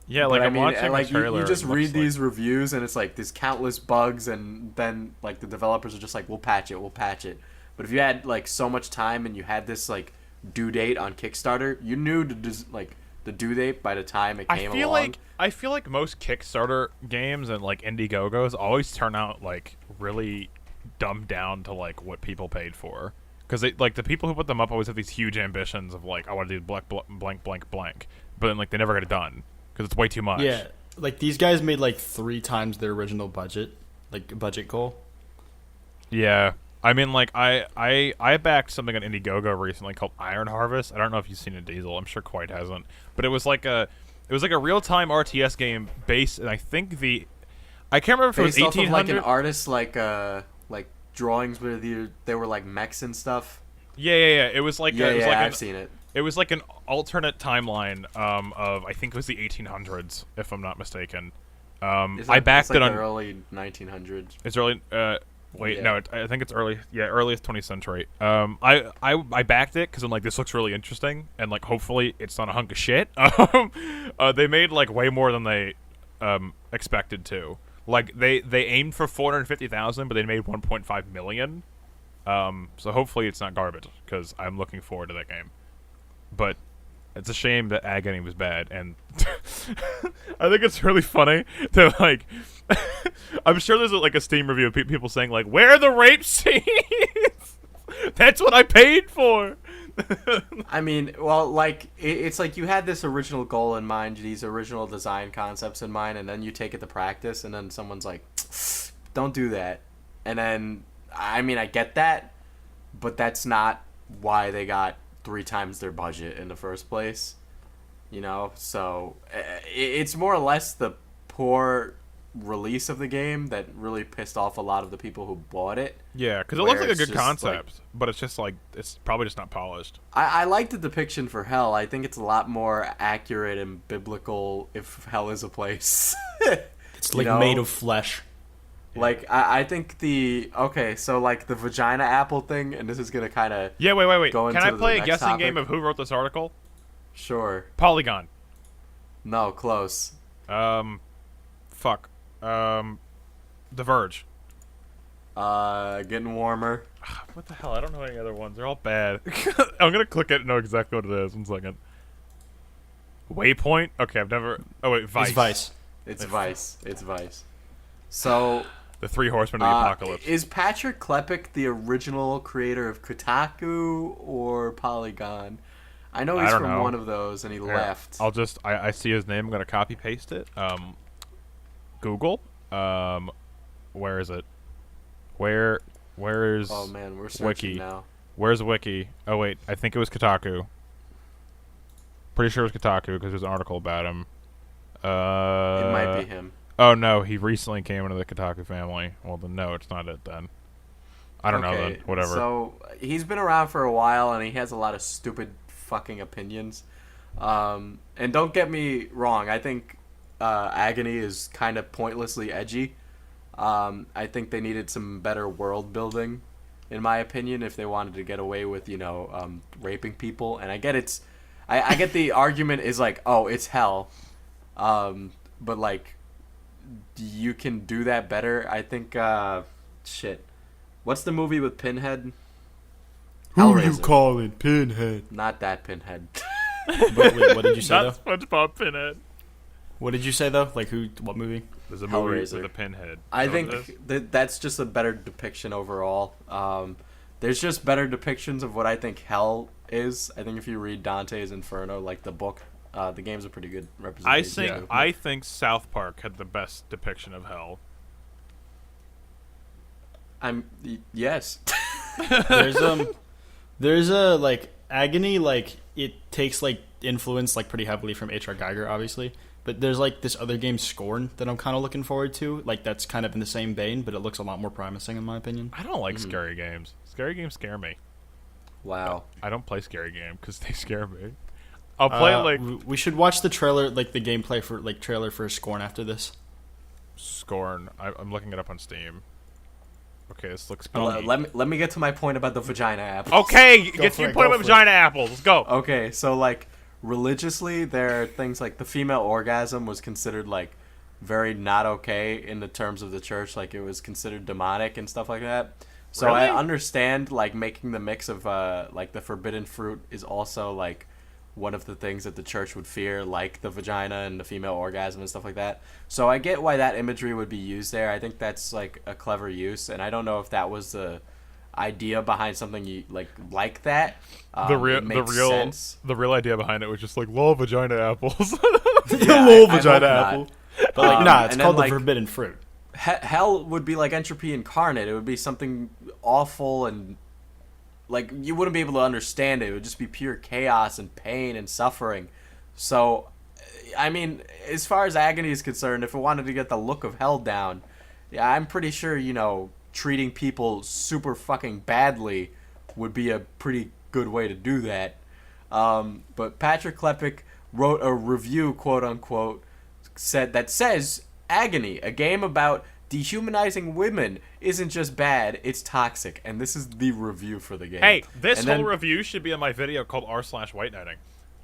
Yeah, like, I'm watching like, a trailer. You just read these reviews, and it's like there's countless bugs, and then like the developers are just like, we'll patch it. But if you had like so much time and you had this like due date on Kickstarter, you knew the due date by the time it came along. I feel like most Kickstarter games and like Indiegogos always turn out like really dumbed down to like what people paid for. Because like the people who put them up always have these huge ambitions of like, I want to do blank, but then like they never get it done because it's way too much. Yeah, like these guys made like 3 times their original budget goal. Yeah. I mean, like, I backed something on Indiegogo recently called Iron Harvest. I don't know if you've seen a Diesel. I'm sure Quite hasn't. But it was like It was like a real-time RTS game based, and I think I can't remember if it was Based off of 1800. like an artist like drawings where they were like mechs and stuff. Yeah. It was like I've seen it. It was like an alternate timeline of I think it was the 1800s, if I'm not mistaken. I backed it on the early 1900s. It's early. Wait, Yeah. no, I think it's early. Yeah, earliest 20th century. I backed it because I'm like, this looks really interesting, and like, hopefully, it's not a hunk of shit. They made like way more than they expected to. Like they aimed for 450,000, but they made 1.5 million. So hopefully, it's not garbage because I'm looking forward to that game. But it's a shame that Agony was bad, and I think it's really funny to like. I'm sure there's like a Steam review of people saying like, "Where are the rape scenes? That's what I paid for." I mean, well, like it's like you had this original goal in mind, these original design concepts in mind, and then you take it to practice, and then someone's like, "Don't do that." And then, I mean, I get that, but that's not why they got 3 times their budget in the first place. You know, so it's more or less the poor release of the game that really pissed off a lot of the people who bought it. Yeah, because it looks like a Where good it's just, concept, but it's just like it's probably just not polished. I like the depiction for hell. I think it's a lot more accurate and biblical if hell is a place. It's like made of flesh. Like, I think so like the vagina apple thing, and this is going to kind of Yeah, wait. go Can into I the play a next guessing topic. game of who wrote this article? Sure. Polygon. No, close. Fuck. The Verge. Getting warmer. What the hell? I don't know any other ones. They're all bad. I'm gonna click it and know exactly what it is. 1 second. Waypoint? Okay, I've never... Oh, wait, Vice. It's Vice. It's Vice. It's Vice. So... The Three Horsemen of the Apocalypse. Is Patrick Klepek the original creator of Kotaku or Polygon? I know he's don't from know. one of those, and he Here, left. I'll just... I see his name. I'm gonna copy-paste it. Google. Where is it? Where's... Oh, man, we're searching Wiki. now. Where's Wiki? Oh, wait. I think it was Kotaku. Pretty sure it was Kotaku because there's an article about him. It might be him. Oh, no. He recently came into the Kotaku family. Well, then no, it's not it then. I don't know then. Whatever. So, he's been around for a while, and he has a lot of stupid fucking opinions. And don't get me wrong. I think Agony is kind of pointlessly edgy. I think they needed some better world building, in my opinion, if they wanted to get away with, raping people. And I get I get the argument is like, oh, it's hell. But like, you can do that better. I think, shit. What's the movie with Pinhead? Who you calling Pinhead? Not that Pinhead. Wait, what did you say though? Not SpongeBob Pinhead. What did you say though? Like who? What movie? There's a movie Hellraiser. with a pinhead. I You know what it think is? that's just a better depiction overall. There's just better depictions of what I think hell is. I think if you read Dante's Inferno, like the book, the game's a pretty good representation. I think South Park had the best depiction of hell. Yes. There's a like Agony, like it takes like influence like pretty heavily from H.R. Geiger, obviously. But there's like this other game, Scorn, that I'm kind of looking forward to. Like that's kind of in the same vein, but it looks a lot more promising in my opinion. I don't like scary games. Scary games scare me. Wow. I don't play scary games because they scare me. I'll play We should watch the trailer, like the gameplay for like trailer for Scorn after this. Scorn. I'm looking it up on Steam. Okay, this looks. Let me get to my point about the vagina apple. Okay, get to your point about vagina apples. Let's go. Okay, so like religiously, there are things like the female orgasm was considered like very not okay in the terms of the church. Like it was considered demonic and stuff like that. So Really? I understand like making the mix of like the forbidden fruit is also like one of the things that the church would fear, like the vagina and the female orgasm and stuff like that. So I get why that imagery would be used there. I think that's like a clever use, and I don't know if that was the idea behind something you like that. The real idea behind it was just like lol vagina apples. Lol vagina apple. But like, nah, it's and called then, the forbidden fruit. Hell would be like entropy incarnate. It would be something awful and like you wouldn't be able to understand it. It would just be pure chaos and pain and suffering. So I mean, as far as Agony is concerned, if it wanted to get the look of hell down, yeah, I'm pretty sure, treating people super fucking badly would be a pretty good way to do that. But Patrick Klepek wrote a review, quote unquote, says Agony, a game about dehumanizing women, isn't just bad, it's toxic. And this is the review for the game. Hey, this whole review should be on my video called r/white knighting.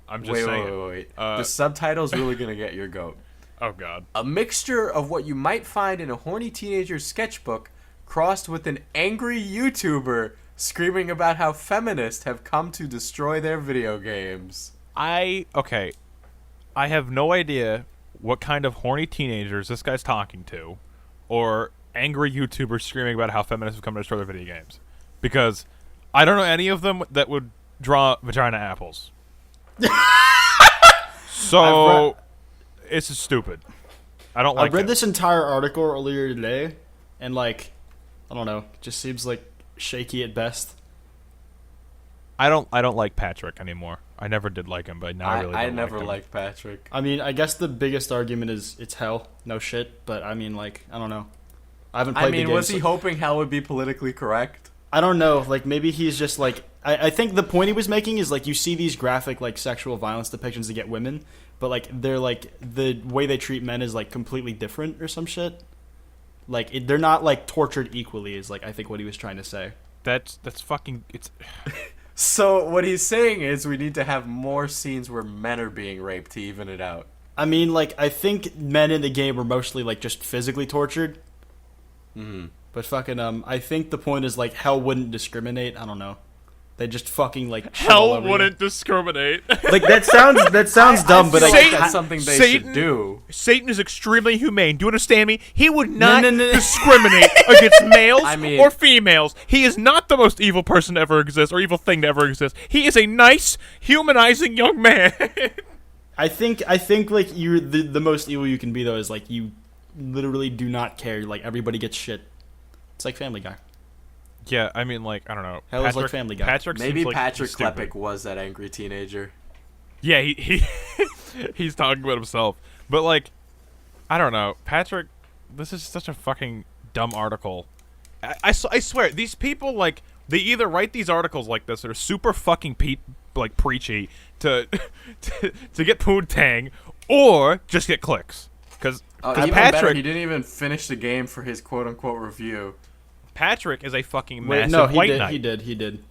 I'm just saying. Wait. The subtitle's really gonna get your goat. Oh god. A mixture of what you might find in a horny teenager's sketchbook crossed with an angry YouTuber screaming about how feminists have come to destroy their video games. I have no idea what kind of horny teenagers this guy's talking to, or angry YouTubers screaming about how feminists have come to destroy their video games. Because I don't know any of them that would draw vagina apples. So it's just stupid. I don't like I read this entire article earlier today, and I don't know, it just seems like shaky at best. I don't like Patrick anymore. I never did like him, but now I really don't I never like him. liked Patrick. I mean, I guess the biggest argument is it's hell, no shit. But I mean, I don't know. I haven't played the game. Was he hoping hell would be politically correct? I don't know. Maybe he's just I think the point he was making is you see these graphic sexual violence depictions to get women, but they're the way they treat men is completely different or some shit. They're not tortured equally is I think what he was trying to say. That's fucking it's. So what he's saying is we need to have more scenes where men are being raped to even it out. I mean, I think men in the game are mostly just physically tortured. Mm-hmm. But fucking I think the point is hell wouldn't discriminate. I don't know. They just fucking hell wouldn't discriminate. That sounds dumb, but that's something they should do. Satan is extremely humane. Do you understand me? He would not discriminate against males or females. He is not the most evil person to ever exist or evil thing to ever exist. He is a nice, humanizing young man. I think you're the most evil you can be though is you literally do not care. Everybody gets shit. It's like Family Guy. Yeah, I mean, I don't know. Hell is like Family Guy. Maybe Patrick stupid. Klepek was that angry teenager. Yeah, he he's talking about himself. But I don't know, Patrick. This is such a fucking dumb article. I swear, these people they either write these articles like this that are super fucking preachy to get poontang, or just get clicks. Because even Patrick, better, he didn't even finish the game for his quote unquote review. Patrick is a fucking massive white knight. He did.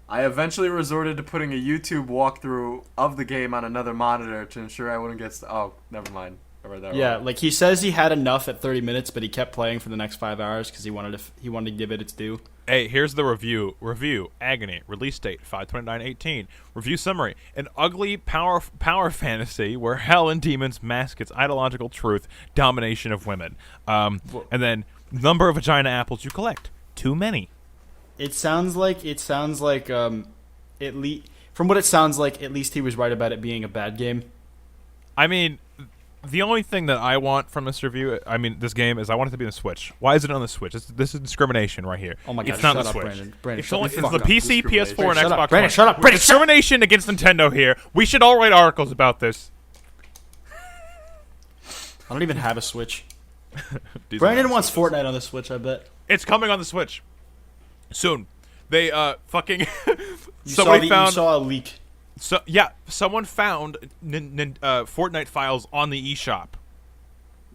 I eventually resorted to putting a YouTube walkthrough of the game on another monitor to ensure I wouldn't get. Oh, never mind. I read that wrong. Yeah, he says he had enough at 30 minutes, but he kept playing for the next 5 hours because he wanted to give it its due. Hey, here's the review. Review: Agony. Release date: 5/29/18. Review summary: an ugly power fantasy where hell and demons mask its ideological truth: domination of women. And then number of vagina apples you collect: too many. It sounds like at least from what it sounds like, at least he was right about it being a bad game. I mean, the only thing that I want from this review, this game, is I want it to be on the Switch. Why is it on the Switch? This is discrimination right here. Oh my god! It's not shut the up, Switch. Brandon, It's shut the the fuck up. PC, PS4, and Shut Xbox up, Brandon, One. shut up, Brandon, Discrimination against Nintendo here. We should all write articles about this. I don't even have a Switch. Brandon wants Fortnite on the Switch, I bet. It's coming on the Switch soon. They fucking You somebody saw a leak. So yeah, someone found Fortnite files on the eShop.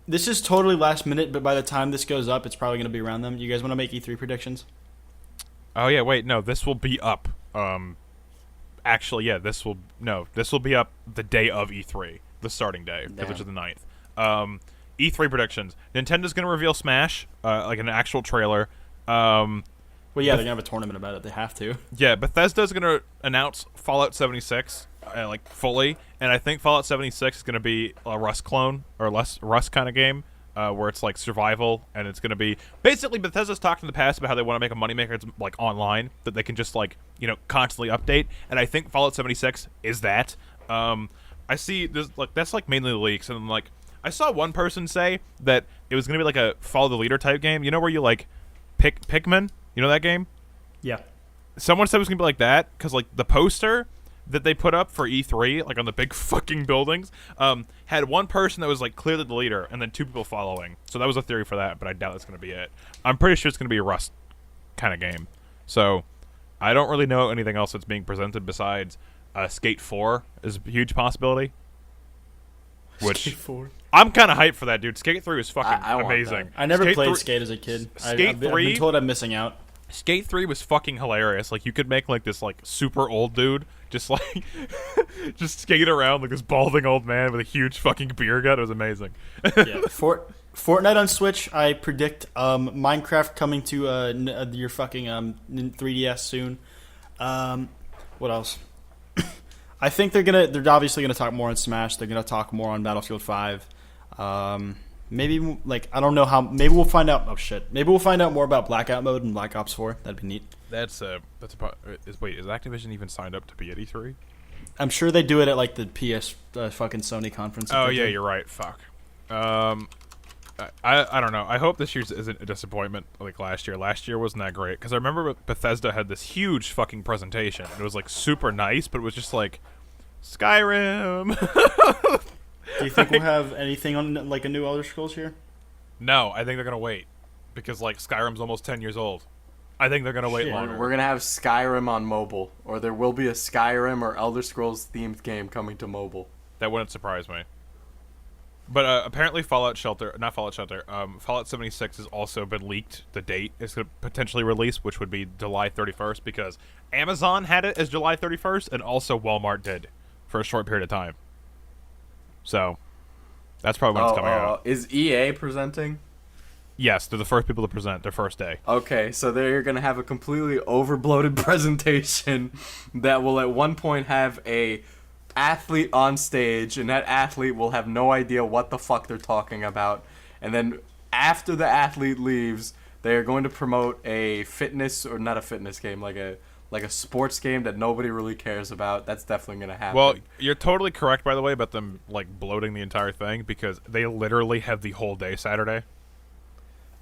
This is totally last minute, but by the time this goes up, it's probably going to be around them. You guys want to make E3 predictions? Oh yeah, wait, no, this will be up. Actually, yeah, this will be up the day of E3, the starting day, which is the 9th. E3 predictions: Nintendo's going to reveal Smash, an actual trailer. Well, yeah, they're going to have a tournament about it. They have to. Yeah, Bethesda's going to announce Fallout 76, fully, and I think Fallout 76 is going to be a Rust clone, or less Rust kind of game, where it's survival, and it's going to be... Basically, Bethesda's talked in the past about how they want to make a moneymaker it's, online, that they can just, constantly update, and I think Fallout 76 is that. I see, this that's, mainly the leaks, and, I saw one person say that it was going to be, a follow the leader type game, where you, pick Pikmin? You know that game? Yeah. Someone said it was going to be like that, because, the poster that they put up for E3, like on the big fucking buildings, had one person that was like clearly the leader, and then 2 people following. So that was a theory for that, but I doubt that's going to be it. I'm pretty sure it's going to be a Rust kind of game. So I don't really know anything else that's being presented besides Skate 4 is a huge possibility. Which Skate 4. I'm kind of hyped for that, dude. Skate 3 was fucking I want amazing. that. I never Skate played 3 Skate as a kid. Skate I've 3 been told I'm missing out. Skate 3 was fucking hilarious. Like, you could make, like, this, like, super old dude just, like, just skate around like this balding old man with a huge fucking beer gut. It was amazing. Yeah. Fortnite on Switch, I predict Minecraft coming to your fucking 3DS soon. What else? I think they're obviously gonna talk more on Smash. They're gonna talk more on Battlefield 5. Maybe like I don't know how. Maybe we'll find out. Oh shit! Maybe we'll find out more about Blackout mode and Black Ops 4. That'd be neat. Is Activision even signed up to be at E3? I'm sure they do it at like the PS fucking Sony conference. Oh yeah, you're right. Fuck. I don't know. I hope this year's isn't a disappointment like last year. Last year wasn't that great because I remember Bethesda had this huge fucking presentation. It was like super nice, but it was just like Skyrim. Do you think we'll have anything on like a new Elder Scrolls here? No, I think they're gonna wait because like Skyrim's almost 10 years old. I think they're gonna wait longer. We're gonna have Skyrim on mobile, or there will be a Skyrim or Elder Scrolls themed game coming to mobile. That wouldn't surprise me. But apparently Fallout 76 has also been leaked. The date is going to potentially release, which would be July 31st, because Amazon had it as July 31st, and also Walmart did for a short period of time. So, that's probably when it's coming out. Is EA presenting? Yes, they're the first people to present their first day. Okay, so they're going to have a completely overbloated presentation that will at one point have a athlete on stage, and that athlete will have no idea what the fuck they're talking about. And then after the athlete leaves, they are going to promote a fitness, or not a fitness game, like a sports game that nobody really cares about. That's definitely going to happen. Well, you're totally correct, by the way, about them like bloating the entire thing, because they literally have the whole day Saturday.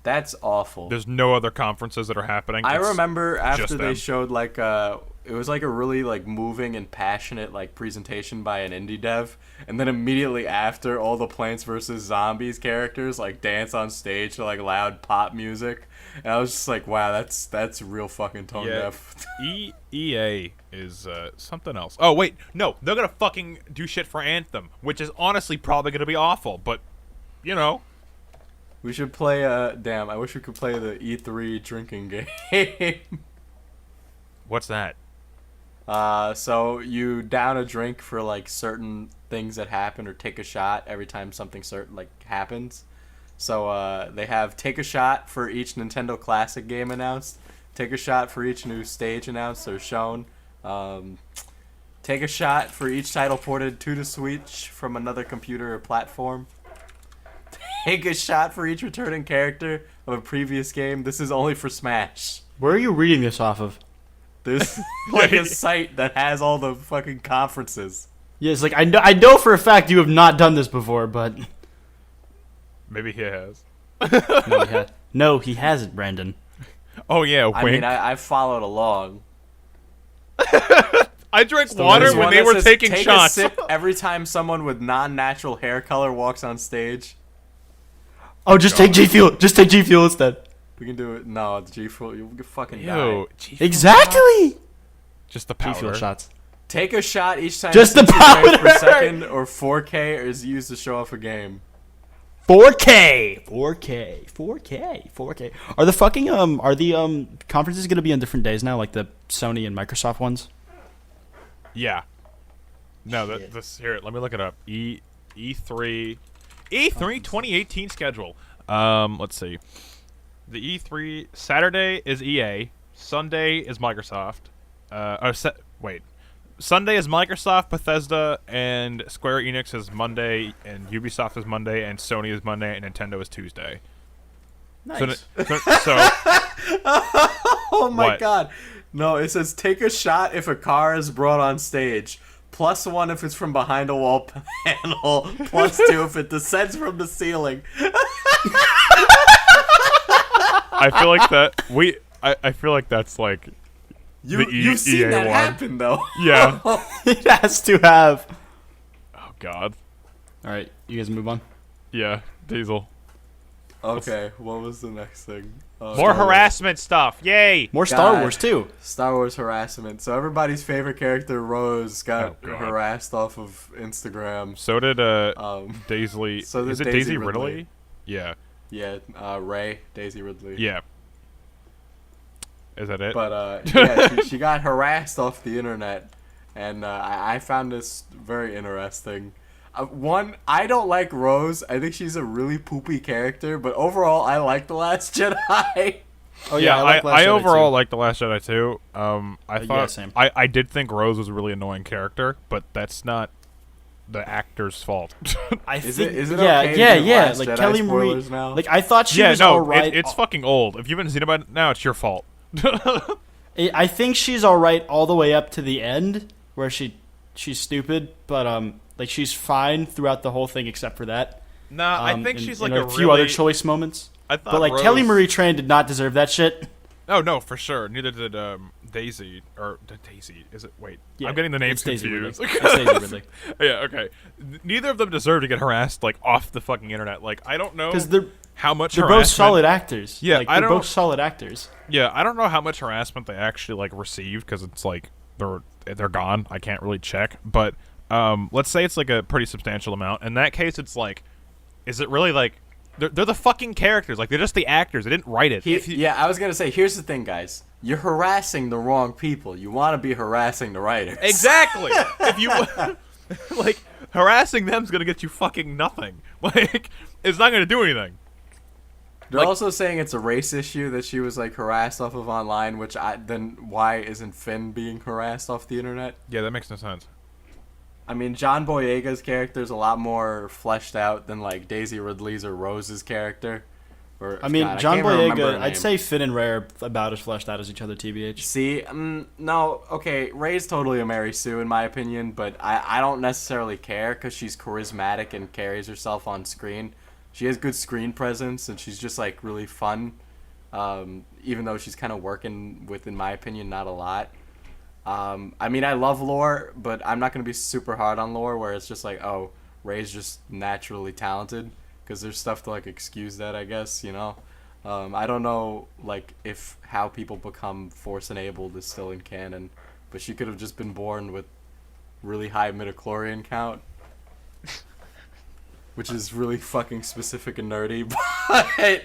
That's awful. There's no other conferences that are happening. I remember after they them. showed like it was like a really like moving and passionate like presentation by an indie dev, and then immediately after, all the Plants vs Zombies characters like dance on stage to like loud pop music, and I was just like, wow, that's real fucking tone deaf. EA is something else. Oh wait, no, they're gonna fucking do shit for Anthem, which is honestly probably gonna be awful, but you know. We should play damn, I wish we could play the E3 drinking game. What's that? So you down a drink for like certain things that happen, or take a shot every time something certain like happens. So they have take a shot for each Nintendo Classic game announced, take a shot for each new stage announced or shown, take a shot for each title ported to the Switch from another computer or platform. Take a shot for each returning character of a previous game. This is only for Smash. Where are you reading this off of? There's like a site that has all the fucking conferences. Yes, like I know for a fact you have not done this before, but Maybe he has. No, he hasn't, Brandon. Oh yeah, wink. I mean, I followed along. I drank water when they were taking take shots. A sip every time someone with non-natural hair color walks on stage. Oh, just take G Fuel. Just take G Fuel instead. We can do it. No, it's G Fuel. You'll fucking Ew, die. G-Fuel Exactly. shots? Just the G powder. Fuel shots. Take a shot each time. Just the 60 frames powder! per second, or 4K is used to show off a game. 4K. Are the fucking conferences going to be on different days now, like the Sony and Microsoft ones? Yeah. No, this here. Let me look it up. E3 2018 schedule. Let's see. The E3 Saturday is EA. Sunday is Microsoft. Sunday is Microsoft, Bethesda, and Square Enix is Monday, and Ubisoft is Monday, and Sony is Monday, and Nintendo is Tuesday. Nice. So Oh my What? god. No, it says take a shot if a car is brought on stage. +1 if it's from behind a wall panel. +2 if it descends from the ceiling. I feel like that I feel like that's like You've seen EA that one. happen though. Yeah. It has to have. Oh God. All right, you guys move on. Yeah, Diesel. Okay, what was the next thing? More harassment stuff. Yay! More Star God. Wars too. Star Wars harassment. So everybody's favorite character, Rose, got Oh, God. harassed off of Instagram. So did Um, Daisy. so Is did it Daisy Daisy Ridley. Ridley? Yeah. Yeah, Ray, Daisy Ridley. Yeah. Is that it? But yeah, she got harassed off the internet, and I found this very interesting. One, I don't like Rose. I think she's a really poopy character, but overall, I like The Last Jedi. Oh yeah, like Last I Jedi overall too. like The Last Jedi too. I Yeah, thought same. I did think Rose was a really annoying character, but that's not the actor's fault. I Is think, it yeah, okay to yeah, do yeah. Last Like Jedi Kelly Marie. spoilers now? Like I thought she yeah, was no, alright. it's fucking old. If you haven't seen about it now, it's your fault. I think she's alright all the way up to the end, where she's stupid, but like she's fine throughout the whole thing except for that. Nah, I think and- she's and like a few other choice moments. I thought But like Rose, Kelly Marie Tran did not deserve that shit. Oh no, for sure. Neither did Daisy or Daisy. Is it? Wait, Yeah, I'm getting the names it's Daisy confused. Ridley. It's Daisy Ridley. Yeah, okay. Neither of them deserve to get harassed like off the fucking internet. Like I don't know Because they're how much both harassment. solid actors. Yeah, like, I they're don't- both solid actors. Yeah, I don't know how much harassment they actually like received because it's like they're gone. I can't really check, but let's say it's like a pretty substantial amount. In that case, it's like, is it really like they're the fucking characters? Like they're just the actors. They didn't write it. If you- Yeah, I was gonna say. Here's the thing, guys. You're harassing the wrong people. You want to be harassing the writers. Exactly. If you like harassing them is gonna get you fucking nothing. Like it's not gonna do anything. They're Like- also saying it's a race issue that she was like harassed off of online, which then why isn't Finn being harassed off the internet? Yeah, that makes no sense. I mean, John Boyega's character is a lot more fleshed out than like Daisy Ridley's or Rose's character. Or, I mean, God, John can't remember her Boyega, I'd name. say Finn and Ray are about as fleshed out as each other, TBH. See, no, okay, Ray's totally a Mary Sue in my opinion, but I don't necessarily care because she's charismatic and carries herself on screen. She has good screen presence and she's just like really fun, even though she's kind of working with, in my opinion, not a lot. I mean, I love Lore, but I'm not going to be super hard on Lore where it's just like, oh, Ray's just naturally talented. Because there's stuff to like excuse that, I guess, you know. I don't know like if how people become Force enabled is still in canon, but she could have just been born with really high midichlorian count, which is really fucking specific and nerdy. But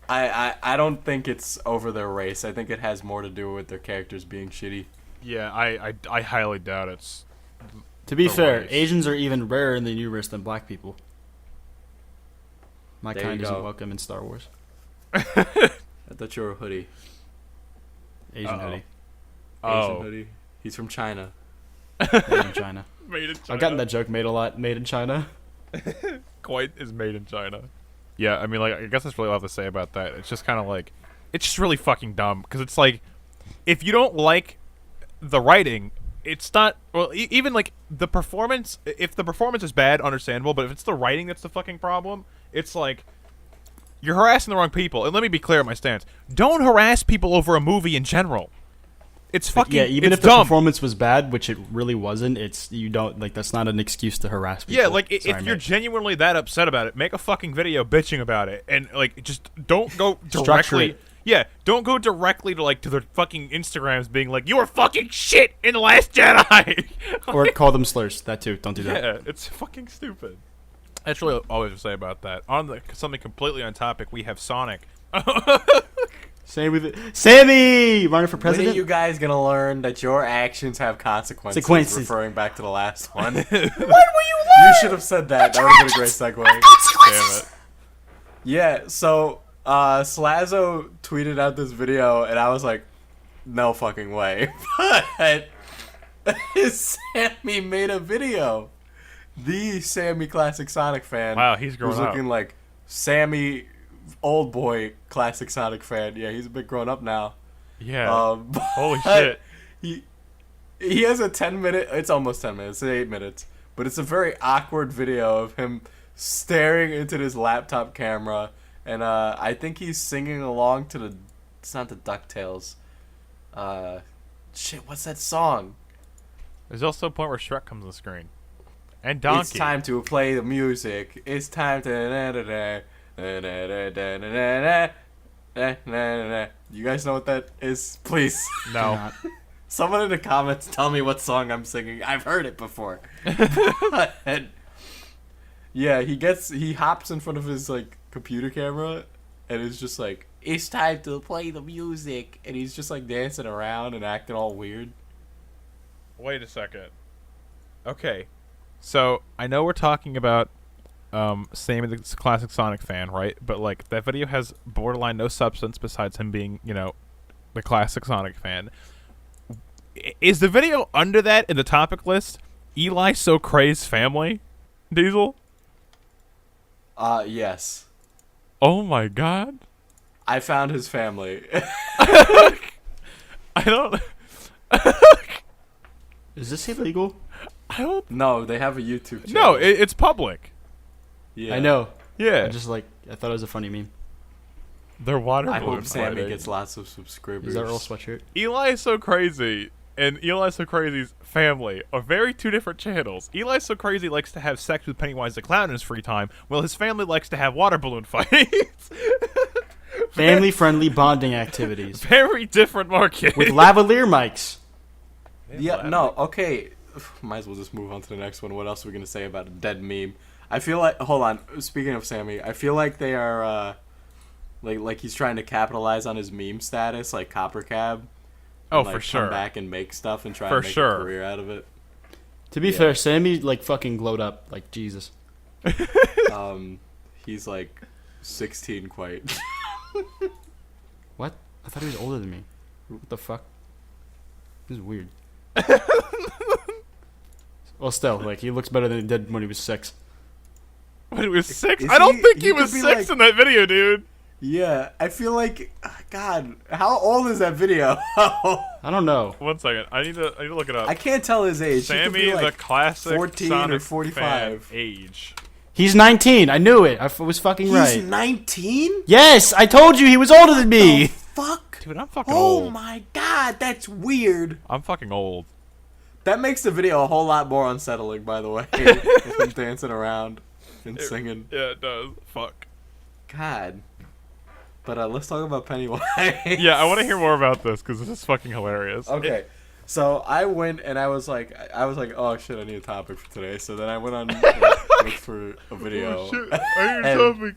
I don't think it's over their race. I think it has more to do with their characters being shitty. Yeah, I highly doubt it's. To be The fair, race. Asians are even rarer in the universe than black people. My There kind you isn't go. welcome in Star Wars. I thought you were a hoodie. Asian Uh-oh. hoodie. Asian Oh, hoodie. He's from China. Made in China. made in China. I've gotten that joke made a lot. Made in China. Quite is made in China. Yeah, I mean, like, I guess that's really all I have to say about that. It's just kind of like, it's just really fucking dumb because it's like, if you don't like the writing, it's not well. Even like the performance, if the performance is bad, understandable. But if it's the writing that's the fucking problem, it's like you're harassing the wrong people. And let me be clear on my stance: don't harass people over a movie in general. It's fucking Yeah, even it's if the dumb. performance was bad, which it really wasn't, it's you don't like that's not an excuse to harass people. Yeah, like Sorry, if you're mate. genuinely that upset about it, make a fucking video bitching about it, and like just don't go Structure directly. it. Yeah, don't go directly to like to their fucking Instagrams being like, "You were fucking shit in the Last Jedi," or call them slurs. That too. Don't do that. yeah, it's fucking stupid. That's really all I have to say about that. On something completely on topic, we have Sonic. Same with it. Sammy, running for When president. are you guys gonna learn that your actions have consequences? Sequences. Referring back to the last one. When will you learn? You should have said that. That would have been a great segue. Damn it. Yeah, so Slazo tweeted out this video, and I was like, no fucking way. But Sammy made a video. The Sammy Classic Sonic fan. Wow, he's grown who's up. looking like Sammy old boy Classic Sonic fan. Yeah, he's a bit grown up now. Yeah. Holy but shit. He has a 10-minute. It's almost 10 minutes. It's 8 minutes, but it's a very awkward video of him staring into his laptop camera, and I think he's singing along to the. It's not the DuckTales. Uh, shit, what's that song? There's also a point where Shrek comes on the screen. And Donkey. It's time to play the music. It's time to. You guys know what that is? Please. No. Someone in the comments tell me what song I'm singing. I've heard it before. And yeah, he hops in front of his like computer camera and it's just like, it's time to play the music, and he's just like dancing around and acting all weird. Wait a second. Okay. So, I know we're talking about Sammy the classic Sonic fan, right? But like that video has borderline no substance besides him being, the classic Sonic fan. Is the video under that in the topic list Eli So Craze family? Diesel? Yes. Oh my god. I found his family. I don't Is this illegal? I don't No, they have a YouTube channel. No, it's public. Yeah. I know. Yeah. I thought it was a funny meme. They're water I balloon hope Sammy fighting. gets lots of subscribers. Is that Earl sweatshirt? Eli is So Crazy and Eli So Crazy's family are very two different channels. Eli So Crazy likes to have sex with Pennywise the Clown in his free time, while his family likes to have water balloon fights. Family-friendly bonding activities Very different market. with lavalier mics. Yeah, no, okay. Might as well just move on to the next one. What else are we going to say about a dead meme? I feel like, hold on, speaking of Sammy, I feel like they are, like he's trying to capitalize on his meme status, like Copper Cab. Oh, and, like, for sure. Come back and make stuff and try For and make sure. a career out of it. To be fair, Sammy fucking glowed up like Jesus. He's like 16 quite. What? I thought he was older than me. What the fuck? This is weird. Well, still, he looks better than he did when he was 6. When he was 6? Is I don't he- think he he could was be 6 like- in that video, dude. Yeah, I feel like, God, how old is that video? I don't know. 1 second. I need to look it up. I can't tell his age. He could Sammy be like the classic 14 Sonic or 45. fan age. He's 19. I knew it. I was fucking He's right. 19? Yes, I told you he was older than me. Fuck. Dude, I'm fucking Oh old. my God, that's weird. I'm fucking old. That makes the video a whole lot more unsettling, by the way. With him dancing around and singing. Yeah, it does. Fuck. God. But let's talk about Pennywise. Yeah, I want to hear more about this because this is fucking hilarious. Okay. So I went and I was like, oh shit, I need a topic for today. So then I went on looked for a video. Oh, shit. I need a topic.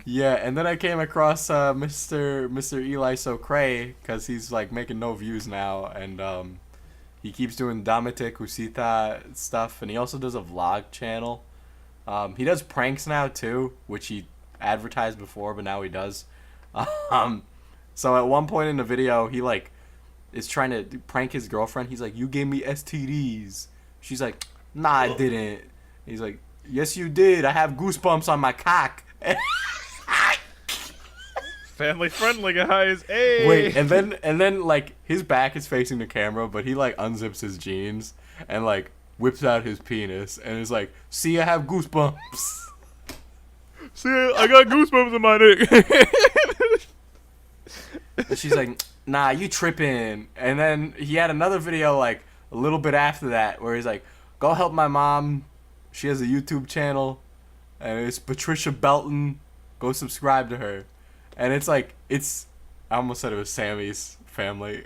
Yeah, and then I came across Mr. Eli So Cray because he's like making no views now, and he keeps doing Damete Kusita stuff, and he also does a vlog channel. He does pranks now too, which he advertised before, but now he does. So at one point in the video, he is trying to prank his girlfriend. He's like, "You gave me STDs." She's like, "Nah, I didn't." He's like, "Yes, you did. I have goosebumps on my cock." Family friendly, guys. Hey. Wait, and then his back is facing the camera, but he unzips his jeans and whips out his penis and is like, "See, I have goosebumps." See, I got goosebumps in my dick. And she's like, "Nah, you tripping." And then he had another video a little bit after that where he's like, "Go help my mom. She has a YouTube channel, and it's Patricia Belton. Go subscribe to her." And it's I almost said it was Sammy's family.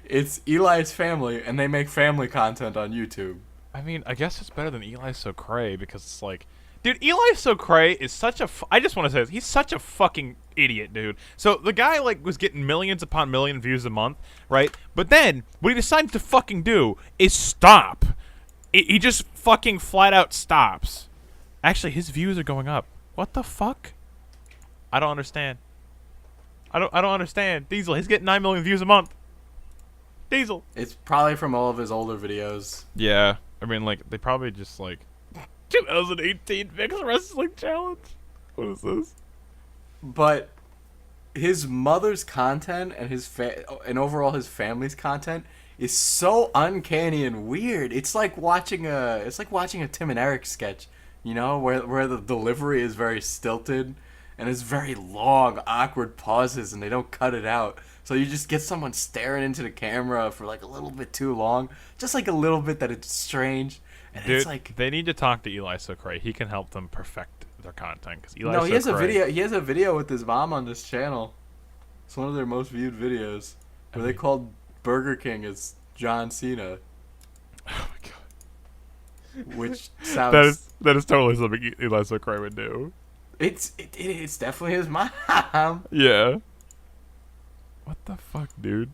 It's Eli's family, and they make family content on YouTube. I mean, I guess it's better than Eli So Cray because it's like, dude, Eli So Cray is such a. I just want to say this. He's such a fucking idiot, dude. So the guy was getting millions upon million views a month, right? But then what he decides to fucking do is stop. He just fucking flat out stops. Actually, his views are going up. What the fuck? I don't understand. I don't understand. Diesel, he's getting 9 million views a month. Diesel. It's probably from all of his older videos. Yeah, I mean, they probably just 2018 Mixed Wrestling Challenge. What is this? But his mother's content and and overall his family's content is so uncanny and weird. It's like watching a Tim and Eric sketch, where the delivery is very stilted and it's very long, awkward pauses, and they don't cut it out. So you just get someone staring into the camera for like a little bit too long, just like a little bit that it's strange, and Dude, it's like they need to talk to Eli Socrae. He can help them perfect their content. Cause Eli no, he has a Socrae- video. He has a video with his mom on this channel. It's one of their most viewed videos where they called Burger King as John Cena, Oh my god, which sounds that is totally something Eli Socrae would do. it's definitely his mom. Yeah. What the fuck, dude?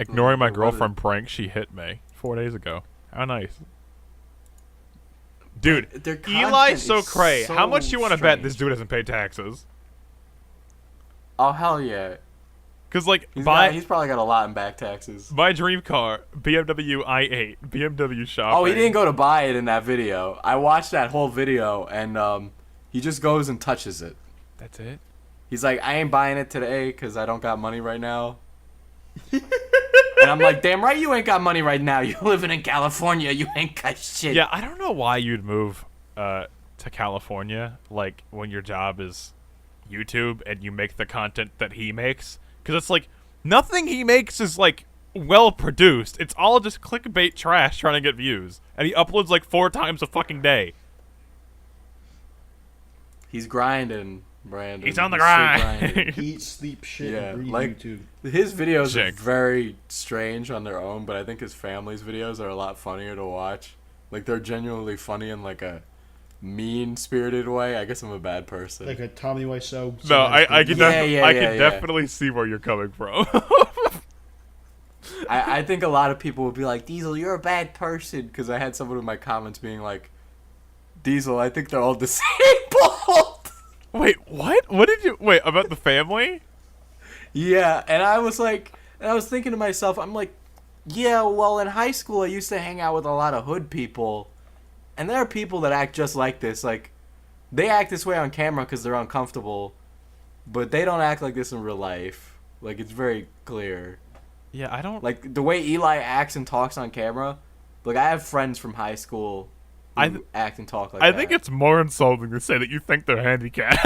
Ignoring my What is- girlfriend prank she hit me 4 days ago. How nice. Dude, Their Eli content is Socrae, how much so you want to bet strange. this dude doesn't pay taxes? Oh hell yeah! Because, like, He's probably got a lot in back taxes. my dream car, BMW i8, BMW shopping. Oh, he didn't go to buy it in that video. I watched that whole video, and he just goes and touches it. That's it? He's like, I ain't buying it today because I don't got money right now. And I'm like, damn right you ain't got money right now. You're living in California. You ain't got shit. Yeah, I don't know why you'd move to California, like, when your job is YouTube and you make the content that he makes. Because it's like, nothing he makes is, like, well produced. It's all just clickbait trash trying to get views. And he uploads, like, 4 times a fucking day. He's grinding, Brandon. He's on the still grind. grinding. Eat, sleep, shit, Yeah, and breathe like- YouTube. His videos are Sick. very strange on their own, but I think his family's videos are a lot funnier to watch. Like, they're genuinely funny in, like, a mean-spirited way. I guess I'm a bad person. Like a Tommy Wiseau. No, I can, I can yeah. definitely see where you're coming from. I think a lot of people would be like, Diesel, you're a bad person, because I had someone in my comments being like, Diesel, I think they're all disabled. Wait, what? What did you... Wait, about the family? Yeah, and I was like, and I was thinking to myself, I'm like, yeah, well, in high school I used to hang out with a lot of hood people, and there are people that act just like this. Like, they act this way on camera because they're uncomfortable, but they don't act like this in real life. Like, it's very clear. Yeah, I don't... Like, the way Eli acts and talks on camera, like, I have friends from high school who act and talk like that. I think it's more insulting to say that you think they're handicapped.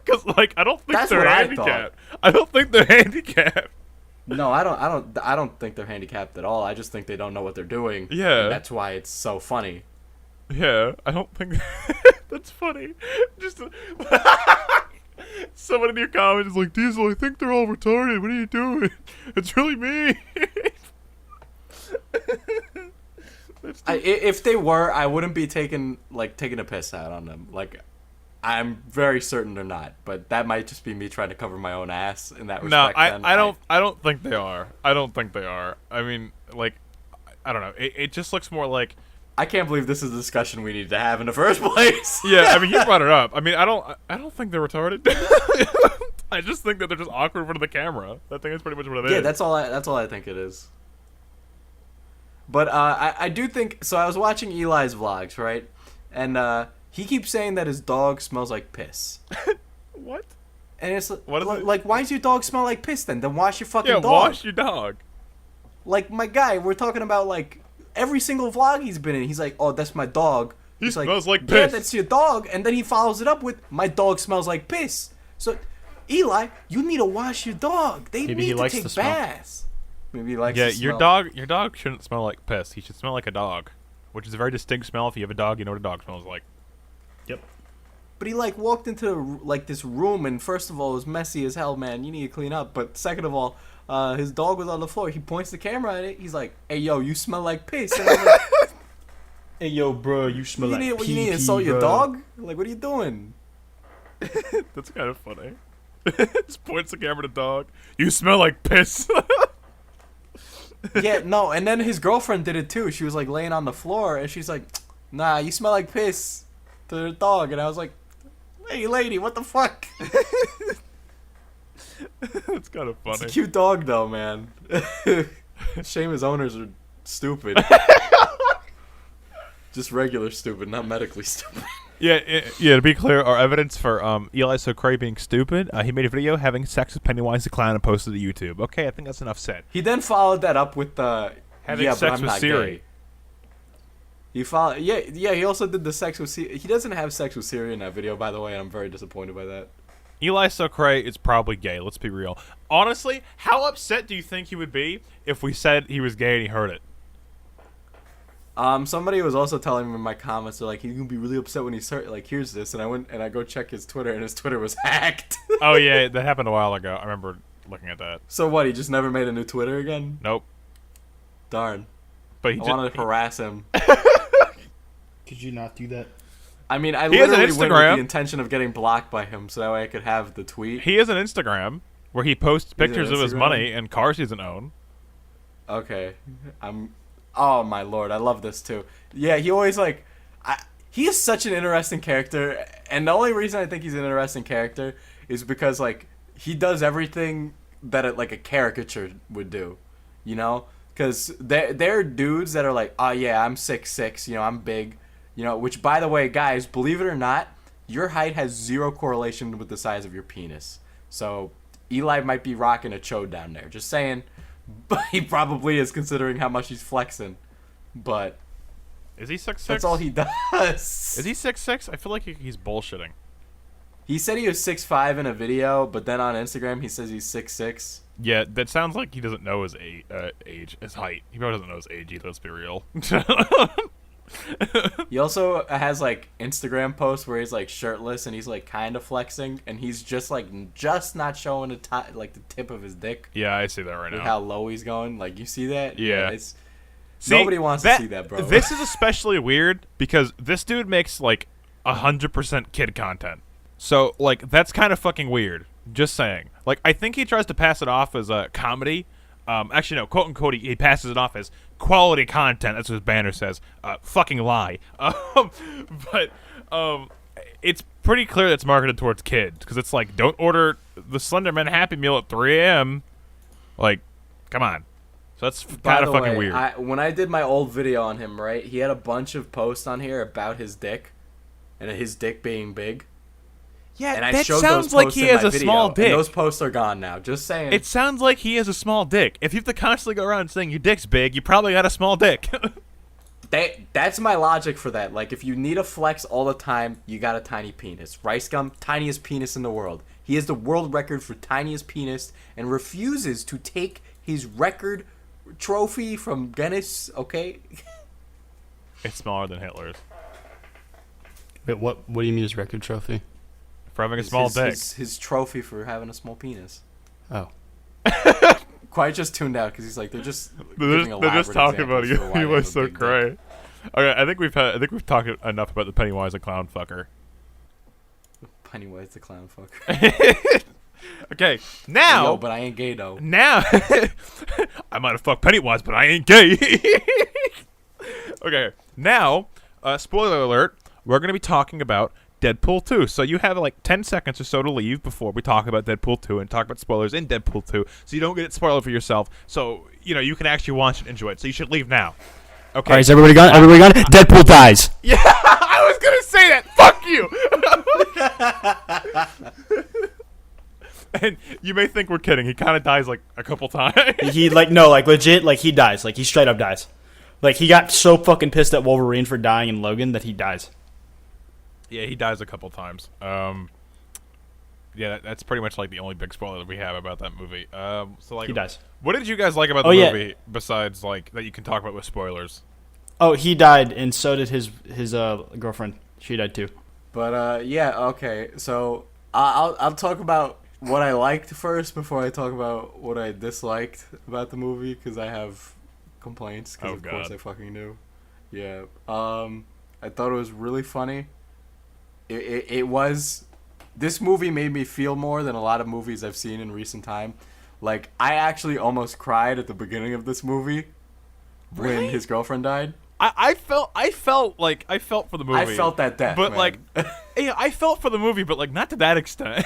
Because, like, I don't think That's they're what I handicapped. I don't think they're handicapped. No, I don't think they're handicapped at all. I just think they don't know what they're doing. Yeah. And that's why it's so funny. Yeah, I don't think... That's funny. Just... Someone in your comments is like, Diesel, I think they're all retarded. What are you doing? It's really me. If they were, I wouldn't be taking a piss out on them. Like, I'm very certain they're not. But that might just be me trying to cover my own ass in that No, respect. I don't think they are. I don't think they are. I mean, like, I don't know. It just looks more like... I can't believe this is a discussion we need to have in the first place. Yeah, I mean, you brought it up. I mean, I don't think they're retarded. I just think that they're just awkward in front of the camera. I think that's pretty much what it is. Yeah, that's all I think it is. But I do think so. I was watching Eli's vlogs, right, and he keeps saying that his dog smells like piss. What? And it's What is it? like, why does your dog smell like piss then? Then wash your fucking Yeah, dog. wash your dog. Like, my guy, we're talking about like every single vlog he's been in. He's like, oh, that's my dog. He He's smells like yeah, piss. that's your dog. And then he follows it up with, my dog smells like piss. So, Eli, you need to wash your dog. They Maybe he need to likes take the smell. baths. Maybe he likes Yeah, the your smell. dog shouldn't smell like piss. He should smell like a dog, which is a very distinct smell. If you have a dog, you know what a dog smells like. Yep. But he like walked into like this room, and first of all, it was messy as hell, man. You need to clean up. But second of all, his dog was on the floor. He points the camera at it. He's like, "Hey, yo, you smell like piss." And I'm like, Hey, yo, bro, you smell you like need, pee, you need to insult your dog? Like, what are you doing? That's kind of funny. Just points the camera to dog. You smell like piss. Yeah, no. And then his girlfriend did it too. She was like laying on the floor, and she's like, "Nah, you smell like piss," to the dog. And I was like, "Hey, lady, what the fuck?" That's kind of It's a funny. cute dog, though, man. Shame his owners are stupid. Just regular stupid, not medically stupid. Yeah, to be clear, our evidence for Eli Socrae being stupid, he made a video having sex with Pennywise the Clown and posted to YouTube. Okay, I think that's enough said. He then followed that up with Having yeah, sex but I'm with not Siri. gay. He followed, yeah. He also did the sex with Siri. He doesn't have sex with Siri in that video, by the way. And I'm very disappointed by that. Eli's so cray, it's probably gay. Let's be real. Honestly, how upset do you think he would be if we said he was gay and he heard it? Somebody was also telling me in my comments, they're like, he's gonna be really upset when he hears this, and I went and I go check his Twitter, and his Twitter was hacked. Oh yeah, that happened a while ago. I remember looking at that. So what? He just never made a new Twitter again? Nope. Darn. But he I wanted to harass him. Could you not do that? I mean, I He has an literally went with Instagram. the intention of getting blocked by him, so that way I could have the tweet. He has an Instagram where he posts He has an pictures of his Instagram? money and cars he doesn't own. Okay, Oh my lord, I love this too. Yeah, he always he is such an interesting character, and the only reason I think he's an interesting character is because he does everything that a caricature would do, you know? Because there are dudes that are like, oh yeah, I'm 6'6", I'm big, Which, by the way, guys, believe it or not, your height has zero correlation with the size of your penis. So Eli might be rocking a chode down there. Just saying. But he probably is, considering how much he's flexing. But Is he 6'6"? that's all he does. Is he 6'6"? I feel like he's bullshitting. He said he was 6'5" in a video, but then on Instagram he says he's 6'6". Yeah, that sounds like he doesn't know his age, his height. He probably doesn't know his age either, let's be real. He also has Instagram posts where he's shirtless and he's kind of flexing, and he's just not showing the tip of his dick. Yeah, I see that right With now. how low he's going. You see that? Yeah. It's See, nobody wants to see that, bro. This is especially weird because this dude makes 100% kid content. So that's kind of fucking weird. Just saying. I think he tries to pass it off as a comedy. Actually, no, quote unquote, he passes it off as quality content. That's what his banner says. Fucking lie. But it's pretty clear that's marketed towards kids because it's don't order the Slenderman Happy Meal at 3 a.m. Come on. So that's kind of fucking weird. When I did my old video on him, right, he had a bunch of posts on here about his dick and his dick being big. Yeah, And I that showed sounds those like posts he in has my a video, small dick. And those posts are gone now. Just saying. It sounds like he has a small dick. If you have to constantly go around saying your dick's big, you probably got a small dick. That's my logic for that. If you need a flex all the time, you got a tiny penis. Rice Gum, tiniest penis in the world. He has the world record for tiniest penis and refuses to take his record trophy from Guinness, okay? It's smaller than Hitler's. Wait, what do you mean his record trophy? For having a small dick. His trophy for having a small penis. Oh. Quiet just tuned out because he's they're just They're giving just talking about examples for why you. He they have was a so big dick. cray. Okay, I think we've talked enough about the Pennywise the clown fucker. Pennywise the clown fucker. Okay, now. Yo, but I ain't gay though. Now, I might have fucked Pennywise, but I ain't gay. Okay, now, spoiler alert, we're going to be talking about Deadpool 2. So you have 10 seconds or so to leave before we talk about Deadpool 2 and talk about spoilers in Deadpool 2, so you don't get it spoiled for yourself. So, you can actually watch it and enjoy it. So you should leave now. Okay. All right, is everybody gone? Everybody gone? Deadpool dies. Yeah, I was going to say that. Fuck you. And you may think we're kidding. He kind of dies a couple times. He legit, he dies. He straight up dies. He got so fucking pissed at Wolverine for dying in Logan that he dies. Yeah, he dies a couple times. Yeah, that's pretty much the only big spoiler that we have about that movie. So he dies. What did you guys like about the movie besides that you can talk about with spoilers? Oh, he died, and so did his girlfriend. She died too. But yeah, okay. So I'll talk about what I liked first before I talk about what I disliked about the movie, because I have complaints. Because of course I fucking knew. Yeah. I thought it was really funny. It was. This movie made me feel more than a lot of movies I've seen in recent time. I actually almost cried at the beginning of this movie when his girlfriend died. I felt for the movie. I felt that death, but man. yeah, I felt for the movie, but not to that extent.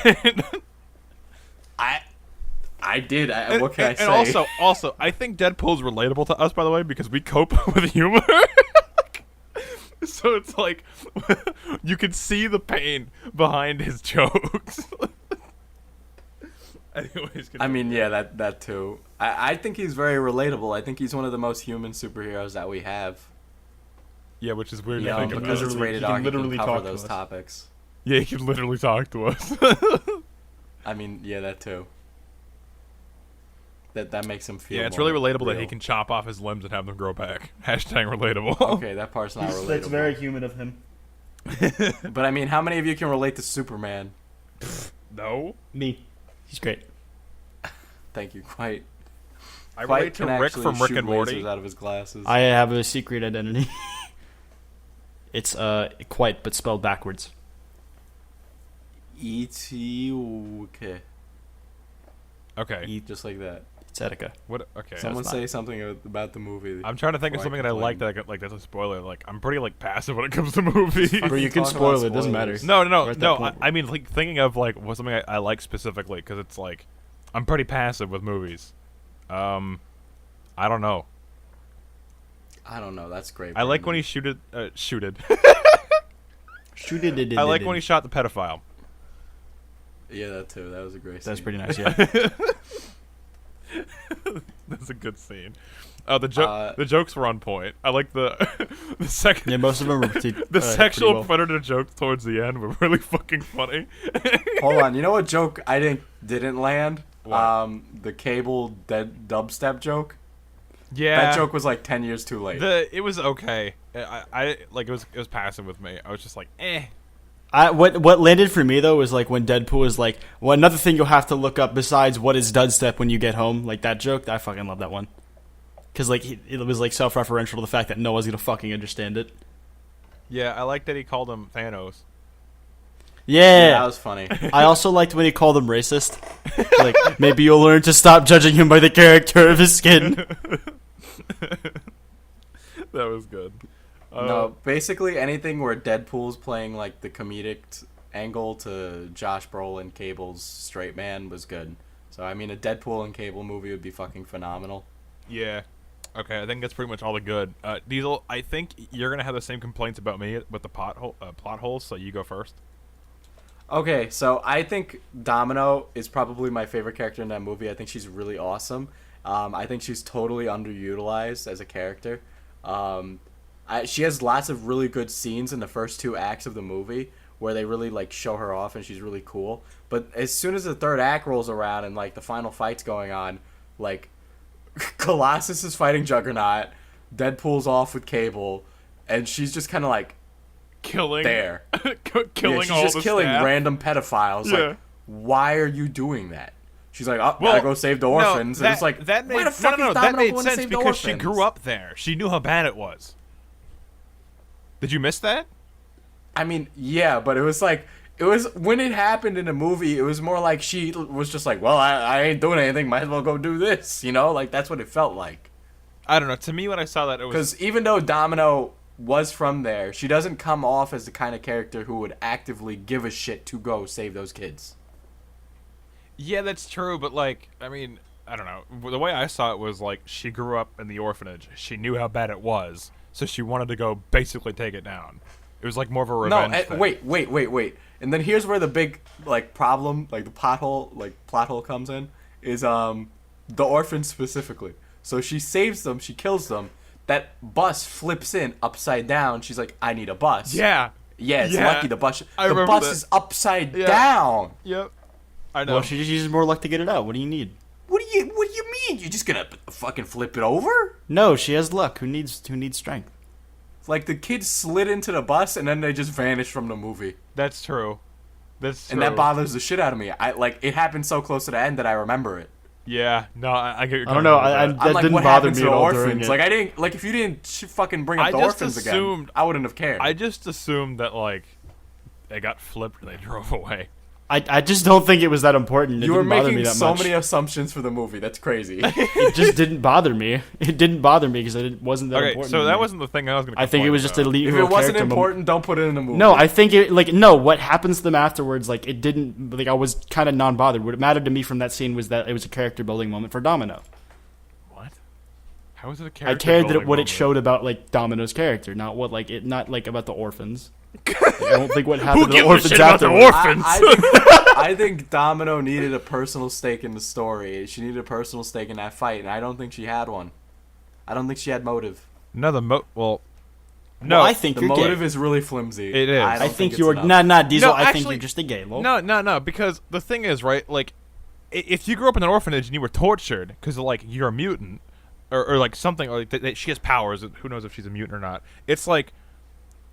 I did. What can I say? And also, I think Deadpool's relatable to us, by the way, because we cope with humor. So it's you can see the pain behind his jokes. Anyways, I mean, yeah, that too. I think he's very relatable. I think he's one of the most human superheroes that we have. Yeah, which is weird. You know, because it's rated R, he can cover those topics. Yeah, he can literally talk to us. I mean, yeah, that too. That makes him feel. Yeah, it's more really relatable real. that he can chop off his limbs and have them grow back. Hashtag relatable. Okay, that part's not relatable. That's very human of him. But I mean, how many of you can relate to Superman? No. Me. He's great. Thank you. Quite. I relate to can Rick actually from Rick shoot and Morty. lasers out of his glasses. I have a secret identity. It's quite, but spelled backwards. E.T. Okay. Okay. Just like that. It's Etika. What? Okay. Someone not- say something about the movie. I'm trying to think of Or I something can that I blame like that I could, like that's a spoiler. Like I'm pretty like passive when it comes to movies. Bro, you can Talk spoil about it. Doesn't matter. spoilers. No. We're at that I, point. I mean, like thinking of like what something I like specifically because it's like I'm pretty passive with movies. I don't know. I don't know. That's great. I like when he Brandon. shooted. Shoot it. I like when he shot the pedophile. Yeah, that too. That was a great. That's scene. pretty nice, yeah. That's a good scene. The jokes were on point. I like the the second. Yeah, most of them were pretty. The sexual pretty well. predator jokes towards the end were really fucking funny. Hold on. You know what joke I didn't land? What? The cable dead dubstep joke. Yeah, That joke was like 10 years too late. it was okay. I like it was passive with me. I was just like, eh. What landed for me though was like when Deadpool was like, well, another thing you'll have to look up besides what is dubstep when you get home, like that joke. I fucking love that one, because like it was like self-referential to the fact that no one's gonna fucking understand it. Yeah, I like that he called him Thanos. Yeah, that was funny. I also liked when he called him racist. Like maybe you'll learn to stop judging him by the character of his skin. That was good. No, basically anything where Deadpool's playing like the comedic angle to Josh Brolin, Cable's straight man was good. So I mean, a Deadpool and Cable movie would be fucking phenomenal. Yeah. Okay, I think that's pretty much all the good. Diesel, I think you're gonna have the same complaints about me with the plot holes. So you go first. Okay, so I think Domino is probably my favorite character in that movie. I think she's really awesome. I think she's totally underutilized as a character. She has lots of really good scenes in the first 2 acts of the movie where they really like show her off and she's really cool. But as soon as the 3rd act rolls around and like the final fight's going on, like Colossus is fighting Juggernaut, Deadpool's off with Cable, and she's just kind of like Killing there. killing she's all just the killing staff. random pedophiles. Yeah. Like, why are you doing that? She's like, oh, Well, gotta go save the orphans. No, and it's like, that made why the fuck is that Domino made going to sense save the because she orphans? grew up there. She knew how bad it was. Did you miss that? I mean, yeah, but it was like, it was when it happened in the movie. It was more like she was just like, well, I ain't doing anything. Might as well go do this. You know, like that's what it felt like. I don't know. To me, when I saw that, it was Because even though Domino was from there, she doesn't come off as the kind of character who would actively give a shit to go save those kids. yeah, that's true. But like, I mean, I don't know. The way I saw it was like she grew up in the orphanage. She knew how bad it was, so she wanted to go basically take it down. It was like more of a revenge. thing. Wait. And then here's where the big like problem, like the plot hole comes in, is the orphans specifically. So she saves them, she kills them. That bus flips in upside down. She's like, I need a bus. Yeah. Yeah, it's Yeah. lucky the bus remember that. is upside Yeah. down. Yep. I know. Well, she just uses more luck to get it out. What do you need? What do you mean? You're just gonna fucking flip it over? No, she has luck. Who needs strength? Like the kids slid into the bus and then they just vanished from the movie. That's true. That's true. And that bothers the shit out of me. It happened so close to the end that I remember it. Yeah. No, I get. I don't know. That That I'm like, didn't what bother happened me to at the all during orphans? it. Like I didn't like if you didn't fucking bring up I the just orphans assumed- again, I wouldn't have cared. I just assumed that like they got flipped and they drove away. I just don't think it was that important. It you were didn't bother me making that so much. many assumptions for the movie. That's crazy. It just didn't bother me. It didn't bother me because it wasn't that Okay, important. so to that me. wasn't the thing I was going to. I think it was just a lead. If it wasn't important, don't put it in the movie. No, I think it no. What happens to them afterwards? Like it didn't. Like I was kind of non-bothered. What mattered to me from that scene was that it was a character building moment for Domino. What? How was it a I character? cared that building what it moment? showed about like Domino's character, not what like it, not like about the orphans. Like, I don't think what happened to the gives a orphans shit about the afterwards. orphans? I think Domino needed a personal stake in the story. She needed a personal stake in that fight, and I don't think she had one. I don't think she had motive. No, well, No, well, I think The you're motive gay. is really flimsy. It is. I don't I think it's you're enough. not Diesel. No, I think actually- you're just a gay. Lol. No, because the thing is, right, like, if you grew up in an orphanage and you were tortured because, like, you're a mutant, or like, something, or like, that she has powers, who knows if she's a mutant or not, it's like,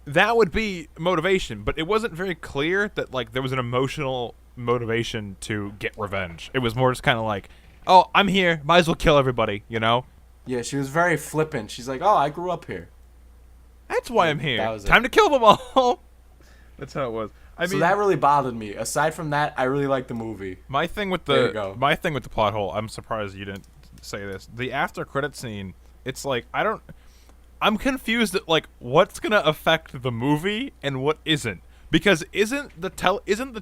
that would be motivation, but it wasn't very clear that, like, there was an emotional motivation to get revenge. It was more just kind of like, oh, I'm here, might as well kill everybody, you know? Yeah, she was very flippant. She's like, oh, I grew up here. That's why I'm here. That was it. Time to kill them all. That's how it was. I So mean, that really bothered me. Aside from that, I really liked the movie. my thing with There you go. the plot hole. I'm surprised you didn't say this. The after credit scene. It's like I'm confused at like what's gonna affect the movie and what isn't. Because isn't the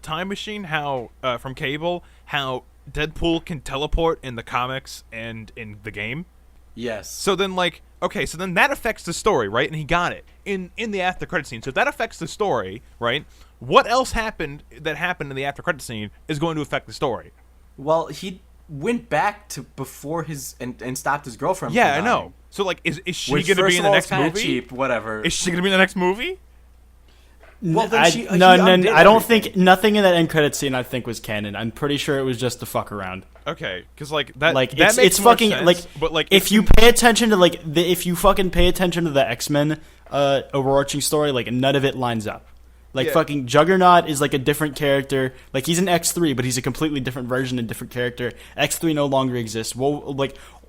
time machine how from Cable how Deadpool can teleport in the comics and in the game? Yes. So then, like, okay, so then that affects the story, right? And he got it in the after credit scene. So if that affects the story, right? What else happened in the after credit scene is going to affect the story. Well, he went back to before and stopped his girlfriend. Yeah, I from know. dying. So like, is she Which, going to first be in of the all, next is kinda movie? cheap, whatever. Is she going to be in the next movie? Well, then I, she- no, he undid I don't everything. think nothing in that end credit scene I think was canon. I'm pretty sure it was just to fuck around. Okay, because like that, Like that makes it's more fucking sense, like but like if you pay attention to like if you fucking pay attention to the X-Men overarching story, like none of it lines up. Like Yeah. fucking Juggernaut is like a different character. Like he's an X3, but he's a completely different version and different character. X3 no longer exists.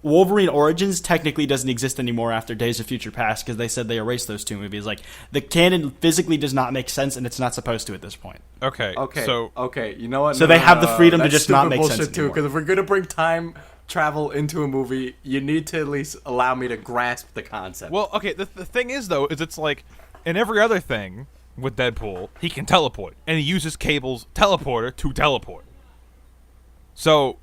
Wolverine Origins technically doesn't exist anymore after Days of Future Past because they said they erased those two movies. Like the canon physically does not make sense and it's not supposed to at this point. okay, Okay. so Okay. You know what? So they have the freedom to That's just not stupid make bullshit sense too. anymore. Because if we're gonna bring time travel into a movie, you need to at least allow me to grasp the concept. well, okay. The thing is though, is it's like in every other thing with Deadpool, he can teleport and he uses Cable's teleporter to teleport. So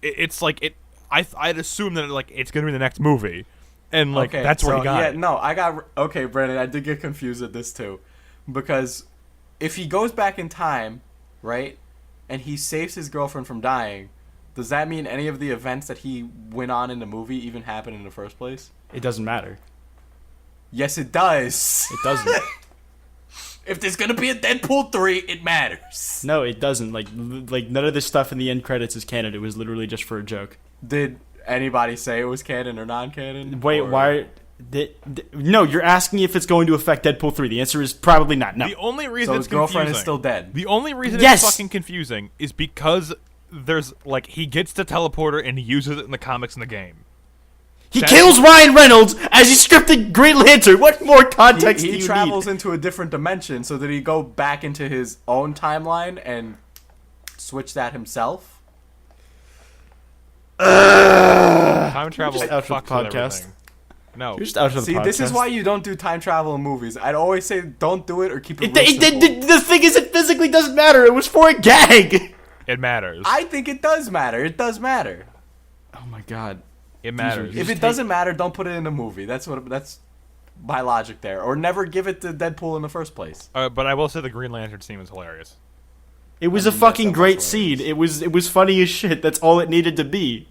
it's like it. I'd assume that like it's gonna be the next movie, and like okay, that's where so, he got yeah, it. no, I got okay, Brandon. I did get confused at this too, because if he goes back in time, right, and he saves his girlfriend from dying, does that mean any of the events that he went on in the movie even happened in the first place? It doesn't matter. Yes, it does. It doesn't. If there's gonna be a Deadpool 3, it matters. No, it doesn't. Like none of this stuff in the end credits is canon. It was literally just for a joke. Did anybody say it was canon or non-canon? Wait, Or- why? No, you're asking if it's going to affect Deadpool 3. The answer is probably not. No. The only reason So it's his girlfriend confusing, is still dead. The only reason Yes! it's fucking confusing is because there's like he gets the teleporter and he uses it in the comics in the game. He That's- kills Ryan Reynolds as he scripted Green Lantern. What more context He do you travels need? into a different dimension, so did he go back into his own timeline and switch that himself? Time travel just out for the fucks with podcast. everything. No, You're just out of the See, podcast. this is why you don't do time travel in movies. I'd always say don't do it or keep it, It, real simple. the thing is, it physically doesn't matter. It was for a gag. it matters. I think it does matter. It does matter. Oh my god. It matters. You If just it doesn't matter, don't put it in a movie. That's my logic there. Or never give it to Deadpool in the first place. But I will say the Green Lantern scene was hilarious. It was I a mean, fucking that's great almost scene. It was funny as shit. That's all it needed to be.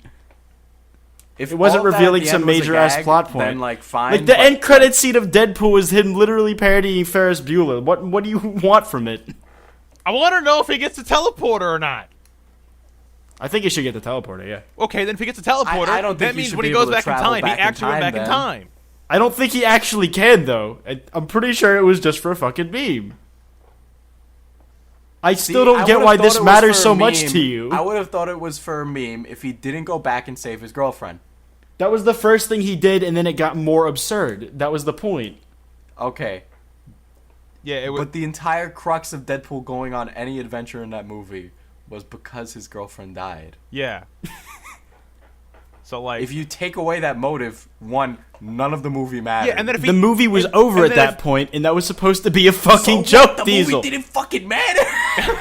If It wasn't all that at revealing the some end was a major-ass gag, plot point. Then, like, fine. Like the but- end credit scene of Deadpool was him literally parodying Ferris Bueller. What do you want from it? I want to know if he gets the teleporter or not. I think he should get the teleporter. Yeah. Okay, then if he gets the teleporter, I don't think that he means should when be he goes able to back in travel time, he back in actually went time back in then. time. I don't think he actually can though. I'm pretty sure it was just for a fucking meme. I still don't get why this matters so much to you. I would have thought it was for a meme if he didn't go back and save his girlfriend. That was the first thing he did, and then it got more absurd. That was the point. Okay. Yeah, it was. But the entire crux of Deadpool going on any adventure in that movie was because his girlfriend died. Yeah. So like, If you take away that motive, one, none of the movie mattered. yeah, and then if he, The movie was and- over and at then that point, and that was supposed to be a fucking So what? joke, The Diesel. movie didn't fucking matter.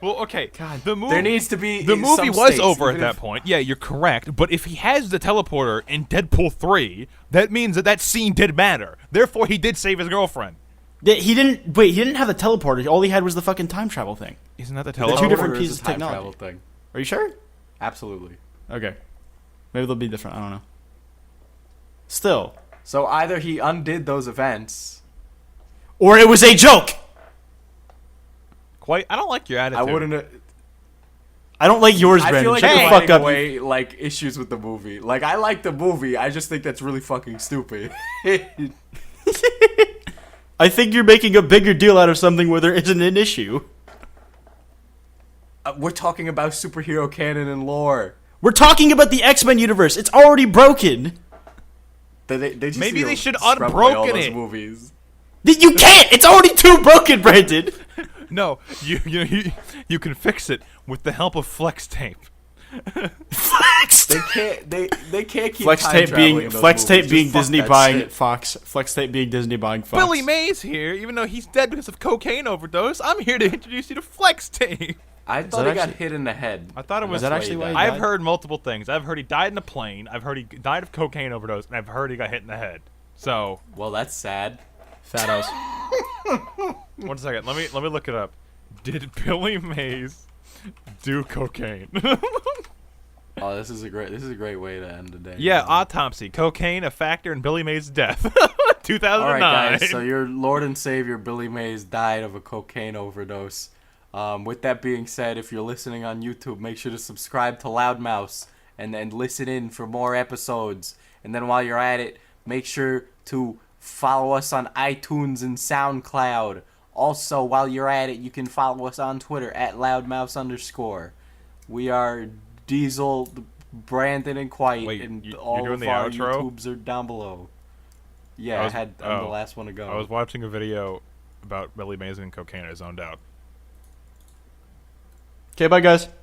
Well, okay. God, the movie. There needs to be The movie some was stakes, over at even that if- point. Yeah, you're correct. But if he has the teleporter in Deadpool 3, that means that scene did matter. Therefore, he did save his girlfriend. He didn't have the teleporter. All he had was the fucking time travel thing. Isn't that the two teleporter? different Teleporter is pieces a of time technology. travel thing. Are you sure? Absolutely. Okay. Maybe they'll be different. I don't know. Still, So either he undid those events, or it was a joke. I don't like your attitude. I wouldn't. I don't like yours, Brandon. I feel like Shut you're the fuck fighting up. away like issues with the movie. Like I like the movie, I just think that's really fucking stupid. I think you're making a bigger deal out of something where there isn't an issue. We're talking about superhero canon and lore. We're talking about the X-Men universe. It's already broken. They just Maybe need they to should scrub away all unbroken those it. Movies. You can't. It's already too broken, Brandon. No, you can fix it with the help of flex tape. Flex. They can't keep Flex time tape traveling being in those Flex tape movies. being Just fuck Disney that buying shit. Fox. Flex tape being Disney buying Fox. Billy Mays here, even though he's dead because of cocaine overdose. I'm here to introduce you to flex tape. I thought that he got actually- hit in the head. I thought it was. Is that actually why he I've died? heard multiple things. I've heard he died in a plane. I've heard he died of cocaine overdose, and I've heard he got hit in the head. So, Well, that's sad. Fat ass. 1 second. Let me look it up. Did Billy Mays do cocaine? Oh, this is a great way to end the day. Yeah, autopsy. Cocaine a factor in Billy Mays' death. 2009. All right, guys. So your Lord and Savior Billy Mays died of a cocaine overdose. With that being said, if you're listening on YouTube, make sure to subscribe to Loudmouse and listen in for more episodes. And then while you're at it, make sure to follow us on iTunes and SoundCloud. Also, while you're at it, you can follow us on Twitter at loudmouse_. We are Diesel, Brandon, and Quiet, Wait, and you're all doing of the our outro? YouTubes are down below. Yeah, I'm the last one to go. I was watching a video about Billy Mays and cocaine. I zoned out. Okay, bye, guys.